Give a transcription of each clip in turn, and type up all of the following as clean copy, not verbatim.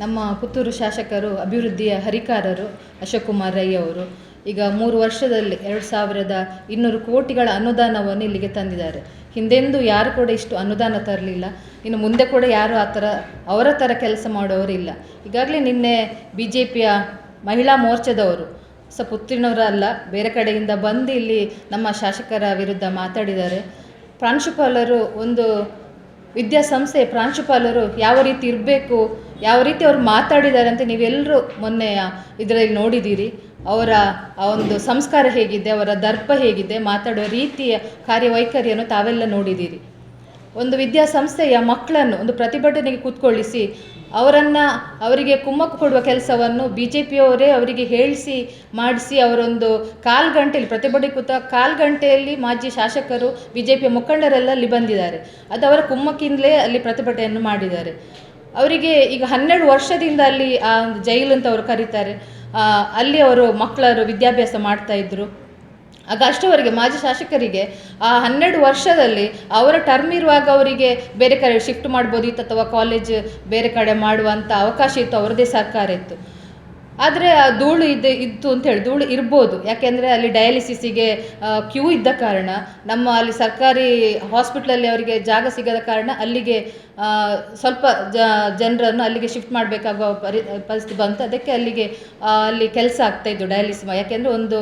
ನಮ್ಮ ಪುತ್ತೂರು ಶಾಸಕರು ಅಭಿವೃದ್ಧಿಯ ಹರಿಕಾರರು ಅಶೋಕ್ ಕುಮಾರ್ ರೈ ಅವರು ಈಗ 3 ವರ್ಷದಲ್ಲಿ 2200 ಕೋಟಿಗಳ ಅನುದಾನವನ್ನು ಇಲ್ಲಿಗೆ ತಂದಿದ್ದಾರೆ. ಹಿಂದೆಂದೂ ಯಾರು ಕೂಡ ಇಷ್ಟು ಅನುದಾನ ತರಲಿಲ್ಲ, ಇನ್ನು ಮುಂದೆ ಕೂಡ ಯಾರು ಅವರ ಥರ ಕೆಲಸ ಮಾಡೋರಿಲ್ಲ. ಈಗಾಗಲೇ ನಿನ್ನೆ BJPಯ ಮಹಿಳಾ ಮೋರ್ಚಾದವರು ಪುತ್ತೂರಿನವರಲ್ಲ, ಬೇರೆ ಕಡೆಯಿಂದ ಬಂದು ಇಲ್ಲಿ ನಮ್ಮ ಶಾಸಕರ ವಿರುದ್ಧ ಮಾತಾಡಿದ್ದಾರೆ. ಪ್ರಾಂಶುಪಾಲರು, ಒಂದು ವಿದ್ಯಾಸಂಸ್ಥೆಯ ಪ್ರಾಂಶುಪಾಲರು ಯಾವ ರೀತಿ ಇರಬೇಕು, ಯಾವ ರೀತಿ ಅವರು ಮಾತಾಡಿದ್ದಾರೆ ಅಂತ ನೀವೆಲ್ಲರೂ ಮೊನ್ನೆ ಇದರಲ್ಲಿ ನೋಡಿದ್ದೀರಿ. ಅವರ ಆ ಒಂದು ಸಂಸ್ಕಾರ ಹೇಗಿದೆ, ಅವರ ದರ್ಪ ಹೇಗಿದೆ, ಮಾತಾಡುವ ರೀತಿಯ ಕಾರ್ಯವೈಖರಿಯನ್ನು ತಾವೆಲ್ಲ ನೋಡಿದ್ದೀರಿ. ಒಂದು ವಿದ್ಯಾಸಂಸ್ಥೆಯ ಮಕ್ಕಳನ್ನು ಒಂದು ಪ್ರತಿಭಟನೆಗೆ ಕೂತ್ಕೊಳ್ಳಿಸಿ ಅವರಿಗೆ ಕುಮ್ಮಕ್ಕು ಕೊಡುವ ಕೆಲಸವನ್ನು BJPಯವರೇ ಅವರಿಗೆ ಹೇಳಿಸಿ ಮಾಡಿಸಿ ಅವರೊಂದು ಕಾಲು ಗಂಟೆಯಲ್ಲಿ ಪ್ರತಿಭಟನೆ ಕೂತ ಕಾಲು ಗಂಟೆಯಲ್ಲಿ ಮಾಜಿ ಶಾಸಕರು BJPಯ ಮುಖಂಡರೆಲ್ಲ ಅಲ್ಲಿ ಬಂದಿದ್ದಾರೆ. ಅದು ಅವರ ಕುಮ್ಮಕ್ಕಿಂದಲೇ ಅಲ್ಲಿ ಪ್ರತಿಭಟನೆಯನ್ನು ಮಾಡಿದ್ದಾರೆ. ಅವರಿಗೆ ಈಗ 12 ವರ್ಷದಿಂದ ಅಲ್ಲಿ ಆ ಒಂದು ಜೈಲು ಅಂತ ಅವರು ಕರೀತಾರೆ, ಅಲ್ಲಿ ಅವರು ಮಕ್ಕಳರು ವಿದ್ಯಾಭ್ಯಾಸ ಮಾಡ್ತಾಯಿದ್ರು. ಆಗ ಅಷ್ಟವರೆಗೆ ಮಾಜಿ ಶಾಸಕರಿಗೆ ಆ 12 ವರ್ಷದಲ್ಲಿ ಅವರ ಟರ್ಮ್ ಇರುವಾಗ ಅವರಿಗೆ ಬೇರೆ ಕಡೆ ಶಿಫ್ಟ್ ಮಾಡ್ಬೋದಿತ್ತು ಅಥವಾ ಕಾಲೇಜ್ ಬೇರೆ ಕಡೆ ಮಾಡುವಂಥ ಅವಕಾಶ ಇತ್ತು, ಅವರದೇ ಸರ್ಕಾರ ಇತ್ತು. ಆದರೆ ಆ ಧೂಳು ಇತ್ತು ಅಂತೇಳಿ, ಧೂಳು ಇರ್ಬೋದು, ಯಾಕೆಂದರೆ ಅಲ್ಲಿ ಡಯಾಲಿಸಿಸಿಗೆ ಕ್ಯೂ ಇದ್ದ ಕಾರಣ, ನಮ್ಮ ಅಲ್ಲಿ ಸರ್ಕಾರಿ ಹಾಸ್ಪಿಟ್ಲಲ್ಲಿ ಅವರಿಗೆ ಜಾಗ ಸಿಗದ ಕಾರಣ ಅಲ್ಲಿಗೆ ಸ್ವಲ್ಪ ಜನರನ್ನು ಅಲ್ಲಿಗೆ ಶಿಫ್ಟ್ ಮಾಡಬೇಕಾಗುವ ಪರಿಸ್ಥಿತಿ ಬಂತು. ಅದಕ್ಕೆ ಅಲ್ಲಿ ಕೆಲಸ ಆಗ್ತಾಯಿದ್ದು ಡಯಾಲಿಸಿಸ್, ಯಾಕೆಂದರೆ ಒಂದು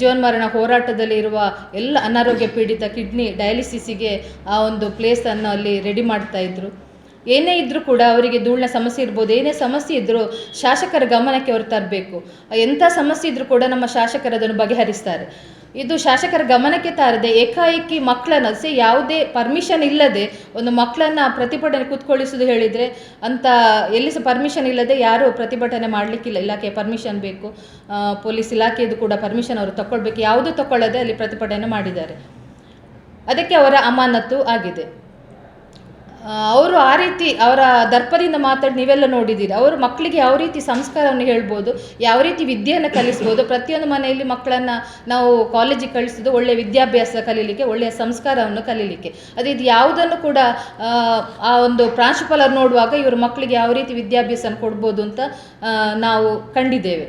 ಜೀವನ್ಮರಣ ಹೋರಾಟದಲ್ಲಿ ಇರುವ ಎಲ್ಲ ಅನಾರೋಗ್ಯ ಪೀಡಿತ ಕಿಡ್ನಿ ಡಯಾಲಿಸಿಸಿಗೆ ಆ ಒಂದು ಪ್ಲೇಸನ್ನು ಅಲ್ಲಿ ರೆಡಿ ಮಾಡ್ತಾಯಿದ್ರು. ಏನೇ ಇದ್ದರೂ ಕೂಡ ಅವರಿಗೆ ಧೂಳಿನ ಸಮಸ್ಯೆ ಇರ್ಬೋದು, ಏನೇ ಸಮಸ್ಯೆ ಇದ್ದರೂ ಶಾಸಕರ ಗಮನಕ್ಕೆ ಅವರು ತರಬೇಕು. ಎಂಥ ಸಮಸ್ಯೆ ಇದ್ದರೂ ಕೂಡ ನಮ್ಮ ಶಾಸಕರು ಅದನ್ನು ಬಗೆಹರಿಸ್ತಾರೆ. ಇದು ಶಾಸಕರ ಗಮನಕ್ಕೆ ತಾರದೆ ಏಕಾಏಕಿ ಮಕ್ಕಳನ್ನು ಯಾವುದೇ ಪರ್ಮಿಷನ್ ಇಲ್ಲದೆ ಒಂದು ಮಕ್ಕಳನ್ನು ಪ್ರತಿಭಟನೆ ಕೂತ್ಕೊಳ್ಳಿಸೋದು ಹೇಳಿದರೆ ಅಂತ ಎಲ್ಲಿ ಸಹ ಪರ್ಮಿಷನ್ ಇಲ್ಲದೆ ಯಾರೂ ಪ್ರತಿಭಟನೆ ಮಾಡಲಿಕ್ಕಿಲ್ಲ. ಇಲಾಖೆಯ ಪರ್ಮಿಷನ್ ಬೇಕು, ಪೊಲೀಸ್ ಇಲಾಖೆಯದು ಕೂಡ ಪರ್ಮಿಷನ್ ಅವರು ತಗೊಳ್ಬೇಕು. ಯಾವುದೂ ತಗೊಳ್ಳದೆ ಅಲ್ಲಿ ಪ್ರತಿಭಟನೆ ಮಾಡಿದ್ದಾರೆ. ಅದಕ್ಕೆ ಅವರ ಅಮಾನತು ಆಗಿದೆ. ಅವರು ಆ ರೀತಿ ಅವರ ದರ್ಪದಿಂದ ಮಾತಾಡಿ ನೀವೆಲ್ಲ ನೋಡಿದ್ದೀರಿ. ಅವರು ಮಕ್ಕಳಿಗೆ ಯಾವ ರೀತಿ ಸಂಸ್ಕಾರವನ್ನು ಹೇಳ್ಬೋದು, ಯಾವ ರೀತಿ ವಿದ್ಯೆಯನ್ನು ಕಲಿಸ್ಬೋದು. ಪ್ರತಿಯೊಂದು ಮನೆಯಲ್ಲಿ ಮಕ್ಕಳನ್ನು ನಾವು ಕಾಲೇಜಿಗೆ ಕಳಿಸೋದು ಒಳ್ಳೆಯ ವಿದ್ಯಾಭ್ಯಾಸ ಕಲೀಲಿಕ್ಕೆ, ಒಳ್ಳೆಯ ಸಂಸ್ಕಾರವನ್ನು ಕಲೀಲಿಕ್ಕೆ. ಇದು ಯಾವುದನ್ನು ಕೂಡ ಆ ಒಂದು ಪ್ರಾಂಶುಪಾಲರು ನೋಡುವಾಗ ಇವರು ಮಕ್ಕಳಿಗೆ ಯಾವ ರೀತಿ ವಿದ್ಯಾಭ್ಯಾಸ ಕೊಡ್ಬೋದು ಅಂತ ನಾವು ಕಂಡಿದ್ದೇವೆ.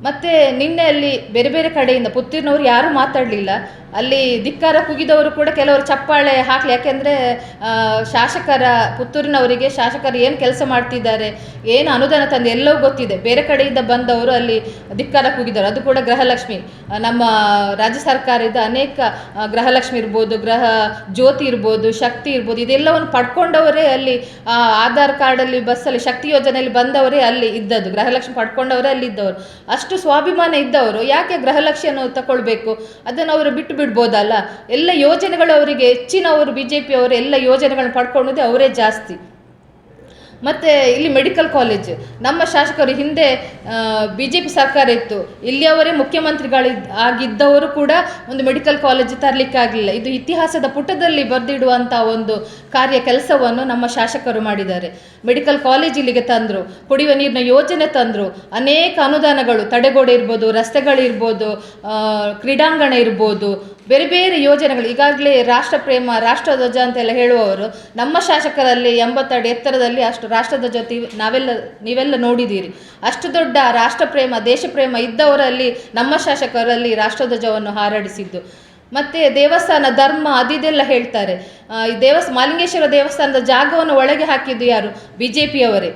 ಮತ್ತು ನಿನ್ನೆ ಅಲ್ಲಿ ಬೇರೆ ಬೇರೆ ಕಡೆಯಿಂದ ಪುತ್ತೂರಿನವರು ಯಾರೂ ಮಾತಾಡಲಿಲ್ಲ. ಅಲ್ಲಿ ಧಿಕ್ಕಾರ ಕುಗಿದವರು ಕೂಡ ಕೆಲವರು ಚಪ್ಪಾಳೆ ಹಾಕಲಿ, ಯಾಕೆಂದರೆ ಪುತ್ತೂರಿನವರಿಗೆ ಶಾಸಕರು ಏನು ಕೆಲಸ ಮಾಡ್ತಿದ್ದಾರೆ, ಏನು ಅನುದಾನ ತಂದು ಎಲ್ಲವೂ ಗೊತ್ತಿದೆ. ಬೇರೆ ಕಡೆಯಿಂದ ಬಂದವರು ಅಲ್ಲಿ ಧಿಕ್ಕಾರ ಕುಗಿದರು. ಅದು ಕೂಡ ಗೃಹಲಕ್ಷ್ಮಿ, ನಮ್ಮ ರಾಜ್ಯ ಸರ್ಕಾರದ ಅನೇಕ ಗೃಹಲಕ್ಷ್ಮಿ ಇರ್ಬೋದು, ಗೃಹ ಜ್ಯೋತಿ ಇರ್ಬೋದು, ಶಕ್ತಿ ಇರ್ಬೋದು, ಇದೆಲ್ಲವನ್ನು ಪಡ್ಕೊಂಡವರೇ ಅಲ್ಲಿ ಆಧಾರ್ ಕಾರ್ಡಲ್ಲಿ ಬಸ್ಸಲ್ಲಿ ಶಕ್ತಿ ಯೋಜನೆಯಲ್ಲಿ ಬಂದವರೇ ಅಲ್ಲಿ ಇದ್ದದ್ದು. ಗೃಹಲಕ್ಷ್ಮಿ ಪಡ್ಕೊಂಡವರೇ ಅಲ್ಲಿ ಇದ್ದವರು. ಅಷ್ಟು ಸ್ವಾಭಿಮಾನ ಇದ್ದವರು ಯಾಕೆ ಗೃಹಲಕ್ಷ್ಮಿಯನ್ನು ತಗೊಳ್ಬೇಕು? ಅದನ್ನು ಅವರು ಬಿಟ್ಟು ಬಿಡ್ಬೋದಲ್ಲ. ಎಲ್ಲ ಯೋಜನೆಗಳು ಅವರಿಗೆ ಹೆಚ್ಚಿನವರು BJPಯವರು ಎಲ್ಲ ಯೋಜನೆಗಳನ್ನು ಪಡ್ಕೊಳ್ಳೋದೇ ಅವರೇ ಜಾಸ್ತಿ. ಮತ್ತು ಇಲ್ಲಿ ಮೆಡಿಕಲ್ ಕಾಲೇಜ್, ನಮ್ಮ ಶಾಸಕರು ಹಿಂದೆ BJP ಸರ್ಕಾರ ಇತ್ತು, ಇಲ್ಲಿಯವರೇ ಆಗಿದ್ದವರು ಕೂಡ ಒಂದು ಮೆಡಿಕಲ್ ಕಾಲೇಜ್ ತರಲಿಕ್ಕಾಗಲಿಲ್ಲ. ಇದು ಇತಿಹಾಸದ ಪುಟದಲ್ಲಿ ಬರೆದಿಡುವಂಥ ಒಂದು ಕೆಲಸವನ್ನು ನಮ್ಮ ಶಾಸಕರು ಮಾಡಿದ್ದಾರೆ. ಮೆಡಿಕಲ್ ಕಾಲೇಜ್ ಇಲ್ಲಿಗೆ ತಂದರು, ಕುಡಿಯುವ ನೀರಿನ ಯೋಜನೆ ತಂದರು, ಅನೇಕ ಅನುದಾನಗಳು, ತಡೆಗೋಡೆ ಇರ್ಬೋದು, ರಸ್ತೆಗಳಿರ್ಬೋದು, ಕ್ರೀಡಾಂಗಣ ಇರ್ಬೋದು, ಬೇರೆ ಬೇರೆ ಯೋಜನೆಗಳು. ಈಗಾಗಲೇ ರಾಷ್ಟ್ರಪ್ರೇಮ, ರಾಷ್ಟ್ರಧ್ವಜ ಅಂತೆಲ್ಲ ಹೇಳುವವರು ನಮ್ಮ ಶಾಸಕರಲ್ಲಿ 80 ಅಡಿ ಎತ್ತರದಲ್ಲಿ ಅಷ್ಟು ರಾಷ್ಟ್ರಧ್ವಜ ನೀವೆಲ್ಲ ನೋಡಿದ್ದೀರಿ. ಅಷ್ಟು ದೊಡ್ಡ ರಾಷ್ಟ್ರಪ್ರೇಮ, ದೇಶಪ್ರೇಮ ಇದ್ದವರಲ್ಲಿ ನಮ್ಮ ಶಾಸಕರಲ್ಲಿ ರಾಷ್ಟ್ರಧ್ವಜವನ್ನು ಹಾರಾಡಿಸಿದ್ದು. ಮತ್ತು ದೇವಸ್ಥಾನ ಧರ್ಮ ಅದೆಲ್ಲ ಹೇಳ್ತಾರೆ. ಈ ಮಾಲಿಂಗೇಶ್ವರ ದೇವಸ್ಥಾನದ ಜಾಗವನ್ನು ಒಳಗೆ ಹಾಕಿದ್ದು ಯಾರು? BJPಯವರೇ.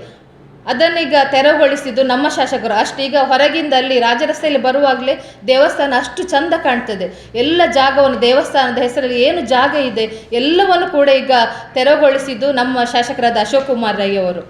ಅದನ್ನೀಗ ತೆರವುಗೊಳಿಸಿದ್ದು ನಮ್ಮ ಶಾಸಕರು. ಅಷ್ಟು ಈಗ ಹೊರಗಿಂದ ಅಲ್ಲಿ ರಾಜರಸ್ತೆಯಲ್ಲಿ ಬರುವಾಗಲೇ ದೇವಸ್ಥಾನ ಅಷ್ಟು ಚಂದ ಕಾಣ್ತದೆ. ಎಲ್ಲ ಜಾಗವನ್ನು, ದೇವಸ್ಥಾನದ ಹೆಸರಲ್ಲಿ ಏನು ಜಾಗ ಇದೆ ಎಲ್ಲವನ್ನು ಕೂಡ ಈಗ ತೆರವುಗೊಳಿಸಿದ್ದು ನಮ್ಮ ಶಾಸಕರಾದ ಅಶೋಕ್ ಕುಮಾರ್ ರೈ ಅವರು.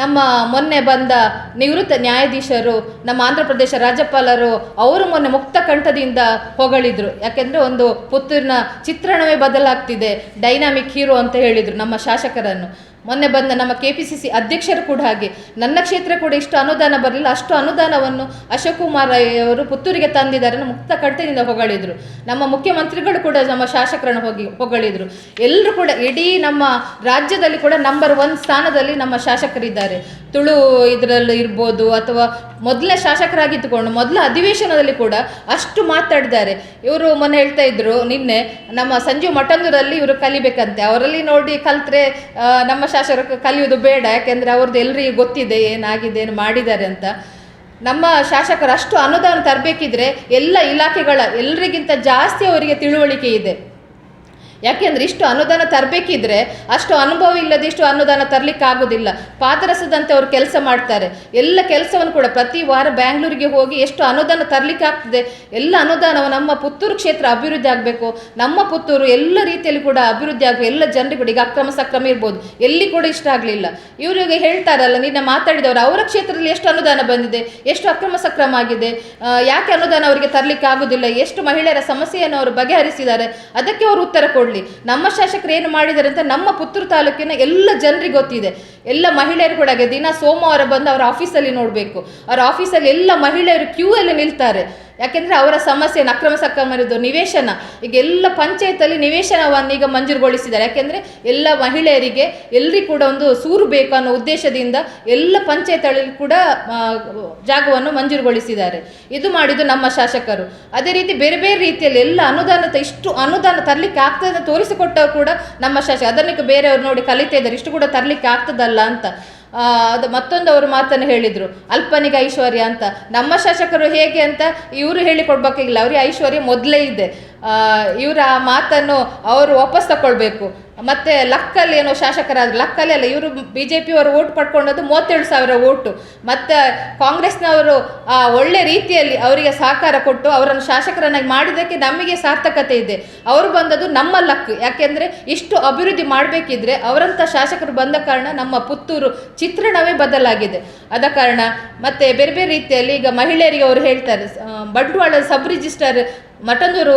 ನಮ್ಮ ಮೊನ್ನೆ ಬಂದ ನಿವೃತ್ತ ನ್ಯಾಯಾಧೀಶರು, ನಮ್ಮ ಆಂಧ್ರ ಪ್ರದೇಶ ರಾಜ್ಯಪಾಲರು, ಅವರು ಮೊನ್ನೆ ಮುಕ್ತ ಕಂಠದಿಂದ ಹೊಗಳಿದ್ರು. ಯಾಕೆಂದರೆ ಒಂದು ಪುತ್ತೂರಿನ ಚಿತ್ರಣವೇ ಬದಲಾಗ್ತಿದೆ, ಡೈನಾಮಿಕ್ ಹೀರೋ ಅಂತ ಹೇಳಿದರು ನಮ್ಮ ಶಾಸಕರನ್ನು. ಮೊನ್ನೆ ಬಂದ ನಮ್ಮ KPCC ಅಧ್ಯಕ್ಷರು ಕೂಡ ಹಾಗೆ, ನನ್ನ ಕ್ಷೇತ್ರ ಕೂಡ ಇಷ್ಟು ಅನುದಾನ ಬರಲಿಲ್ಲ, ಅಷ್ಟು ಅನುದಾನವನ್ನು ಅಶೋಕ್ ಕುಮಾರ್ ರೈ ಅವರು ಪುತ್ತೂರಿಗೆ ತಂದಿದ್ದಾರೆ ಮುಕ್ತ ಕಂಠದಿಂದ ಹೊಗಳಿದರು. ನಮ್ಮ ಮುಖ್ಯಮಂತ್ರಿಗಳು ಕೂಡ ನಮ್ಮ ಶಾಸಕರನ್ನು ಹೊಗಳಿದರು. ಎಲ್ಲರೂ ಕೂಡ ಇಡೀ ನಮ್ಮ ರಾಜ್ಯದಲ್ಲಿ ಕೂಡ ನಂಬರ್ 1 ಸ್ಥಾನದಲ್ಲಿ ನಮ್ಮ ಶಾಸಕರಿದ್ದಾರೆ. ತುಳು ಇದರಲ್ಲಿ ಇರ್ಬೋದು, ಅಥವಾ ಮೊದಲನೇ ಶಾಸಕರಾಗಿದ್ದುಕೊಂಡು ಮೊದಲ ಅಧಿವೇಶನದಲ್ಲಿ ಕೂಡ ಅಷ್ಟು ಮಾತಾಡಿದ್ದಾರೆ. ಇವರು ಮೊನ್ನೆ ಹೇಳ್ತಾ ಇದ್ರು, ನಿನ್ನೆ ನಮ್ಮ ಸಂಜೀವ್ ಮಠಂದೂರಲ್ಲಿ ಇವರು ಕಲಿಬೇಕಂತೆ, ಅವರಲ್ಲಿ ನೋಡಿ ಕಲ್ತ್ರೆ ನಮ್ಮ ಶಾಸಕರು ಕಲಿಯೋದು ಬೇಡ, ಯಾಕೆಂದರೆ ಅವ್ರದ್ದು ಎಲ್ರಿಗೂ ಗೊತ್ತಿದೆ ಏನಾಗಿದೆ ಏನು ಮಾಡಿದ್ದಾರೆ ಅಂತ. ನಮ್ಮ ಶಾಸಕರು ಅಷ್ಟು ಅನುದಾನ ತರಬೇಕಿದ್ರೆ ಎಲ್ಲ ಇಲಾಖೆಗಳ ಎಲ್ರಿಗಿಂತ ಜಾಸ್ತಿ ಅವರಿಗೆ ತಿಳುವಳಿಕೆ ಇದೆ. ಯಾಕೆಂದರೆ ಇಷ್ಟು ಅನುದಾನ ತರಬೇಕಿದ್ರೆ ಅಷ್ಟು ಅನುಭವ ಇಲ್ಲದೆ ಇಷ್ಟು ಅನುದಾನ ತರಲಿಕ್ಕೆ ಆಗೋದಿಲ್ಲ. ಪಾದರಸದಂತೆ ಅವರು ಕೆಲಸ ಮಾಡ್ತಾರೆ. ಎಲ್ಲ ಕೆಲಸವನ್ನು ಕೂಡ ಪ್ರತಿ ವಾರ ಬ್ಯಾಂಗ್ಳೂರಿಗೆ ಹೋಗಿ ಎಷ್ಟು ಅನುದಾನ ತರಲಿಕ್ಕೆ ಆಗ್ತದೆ, ಎಲ್ಲ ಅನುದಾನವು ನಮ್ಮ ಪುತ್ತೂರು ಕ್ಷೇತ್ರ ಅಭಿವೃದ್ಧಿ ಆಗಬೇಕು, ನಮ್ಮ ಪುತ್ತೂರು ಎಲ್ಲ ರೀತಿಯಲ್ಲಿ ಕೂಡ ಅಭಿವೃದ್ಧಿ ಆಗಬೇಕು, ಎಲ್ಲ ಜನರಿಗೆ ಕೂಡ. ಈಗ ಅಕ್ರಮ ಸಕ್ರಮ ಇರ್ಬೋದು, ಎಲ್ಲಿ ಕೂಡ ಇಷ್ಟ ಆಗಲಿಲ್ಲ. ಇವರಿಗೆ ಹೇಳ್ತಾರಲ್ಲ, ನಿನ್ನ ಮಾತಾಡಿದವರು ಅವರ ಕ್ಷೇತ್ರದಲ್ಲಿ ಎಷ್ಟು ಅನುದಾನ ಬಂದಿದೆ, ಎಷ್ಟು ಅಕ್ರಮ ಸಕ್ರಮ ಆಗಿದೆ, ಯಾಕೆ ಅನುದಾನ ಅವರಿಗೆ ತರಲಿಕ್ಕೆ ಆಗೋದಿಲ್ಲ, ಎಷ್ಟು ಮಹಿಳೆಯರ ಸಮಸ್ಯೆಯನ್ನು ಅವರು ಬಗೆಹರಿಸಿದ್ದಾರೆ, ಅದಕ್ಕೆ ಅವರು ಉತ್ತರ ಕೊಡಲಿ. ನಮ್ಮ ಶಾಸಕರು ಏನು ಮಾಡಿದ್ದಾರೆ ಅಂತ ನಮ್ಮ ಪುತ್ತೂರು ತಾಲೂಕಿನ ಎಲ್ಲ ಜನರಿಗೆ ಗೊತ್ತಿದೆ. ಎಲ್ಲ ಮಹಿಳೆಯರು ಕೂಡ ದಿನ ಸೋಮವಾರ ಬಂದು ಅವರ ಆಫೀಸಲ್ಲಿ ನೋಡಬೇಕು. ಅವರ ಆಫೀಸಲ್ಲಿ ಎಲ್ಲ ಮಹಿಳೆಯರು ಕ್ಯೂ ಅಲ್ಲಿ ನಿಲ್ತಾರೆ. ಯಾಕೆಂದರೆ ಅವರ ಸಮಸ್ಯೆ ಅಕ್ರಮ ಸಕ್ರಮ ಇರೋದು ನಿವೇಶನ. ಈಗ ಎಲ್ಲ ಪಂಚಾಯತಲ್ಲಿ ನಿವೇಶನವನ್ನು ಈಗ ಮಂಜೂರುಗೊಳಿಸಿದ್ದಾರೆ. ಯಾಕೆಂದರೆ ಎಲ್ಲ ಮಹಿಳೆಯರಿಗೆ ಎಲ್ಲರಿಗೂ ಕೂಡ ಒಂದು ಸೂರು ಬೇಕು ಅನ್ನೋ ಉದ್ದೇಶದಿಂದ ಎಲ್ಲ ಪಂಚಾಯತ್ಗಳಲ್ಲಿ ಕೂಡ ಜಾಗವನ್ನು ಮಂಜೂರುಗೊಳಿಸಿದ್ದಾರೆ. ಇದು ಮಾಡಿದ್ದು ನಮ್ಮ ಶಾಸಕರು. ಅದೇ ರೀತಿ ಬೇರೆ ಬೇರೆ ರೀತಿಯಲ್ಲಿ ಎಲ್ಲ ಇಷ್ಟು ಅನುದಾನ ತರಲಿಕ್ಕೆ ಆಗ್ತದೆ ಅಂತ ತೋರಿಸಿಕೊಟ್ಟವರು ಕೂಡ ನಮ್ಮ ಶಾಸಕ. ಅದನ್ನು ಬೇರೆಯವರು ನೋಡಿ ಕಲಿತಾ ಇದ್ದಾರೆ, ಇಷ್ಟು ಕೂಡ ತರಲಿಕ್ಕೆ ಆಗ್ತದಲ್ಲ ಅಂತ. ಅದು ಮತ್ತೊಂದು ಅವರು ಮಾತನ್ನು ಹೇಳಿದರು, ಅಲ್ಪನಿಗೆ ಐಶ್ವರ್ಯ ಅಂತ. ನಮ್ಮ ಶಾಸಕರು ಹೇಗೆ ಅಂತ ಇವರು ಹೇಳಿಕೊಡ್ಬೇಕಿಲ್ಲ, ಅವರಿಗೆ ಐಶ್ವರ್ಯ ಮೊದಲೇ ಇದೆ. ಇವರ ಆ ಮಾತನ್ನು ಅವರು ವಾಪಸ್ ತಗೊಳ್ಬೇಕು. ಮತ್ತು ಲಕ್ಕಲ್ಲಿ ಏನೋ ಶಾಸಕರಾದರು, ಲಕ್ಕಲ್ಲಿ ಅಲ್ಲ, ಇವರು BJP ಅವರು ಓಟ್ ಪಡ್ಕೊಂಡದ್ದು 37,000 ಓಟು. ಮತ್ತು ಕಾಂಗ್ರೆಸ್ನವರು ಒಳ್ಳೆ ರೀತಿಯಲ್ಲಿ ಅವರಿಗೆ ಸಹಕಾರ ಕೊಟ್ಟು ಅವರನ್ನು ಶಾಸಕರನ್ನಾಗಿ ಮಾಡಿದ್ದಕ್ಕೆ ನಮಗೆ ಸಾರ್ಥಕತೆ ಇದೆ. ಅವರು ಬಂದದ್ದು ನಮ್ಮ ಲಕ್. ಯಾಕೆಂದರೆ ಇಷ್ಟು ಅಭಿವೃದ್ಧಿ ಮಾಡಬೇಕಿದ್ರೆ ಅವರಂಥ ಶಾಸಕರು ಬಂದ ಕಾರಣ ನಮ್ಮ ಪುತ್ತೂರು ಚಿತ್ರಣವೇ ಬದಲಾಗಿದೆ. ಆದ ಕಾರಣ ಮತ್ತು ಬೇರೆ ಬೇರೆ ರೀತಿಯಲ್ಲಿ ಈಗ ಮಹಿಳೆಯರಿಗೆ ಅವರು ಹೇಳ್ತಾರೆ, ಬಂಟ್ವಾಳ ಸಬ್ ರಿಜಿಸ್ಟರ್ ಮಠಂದೂರು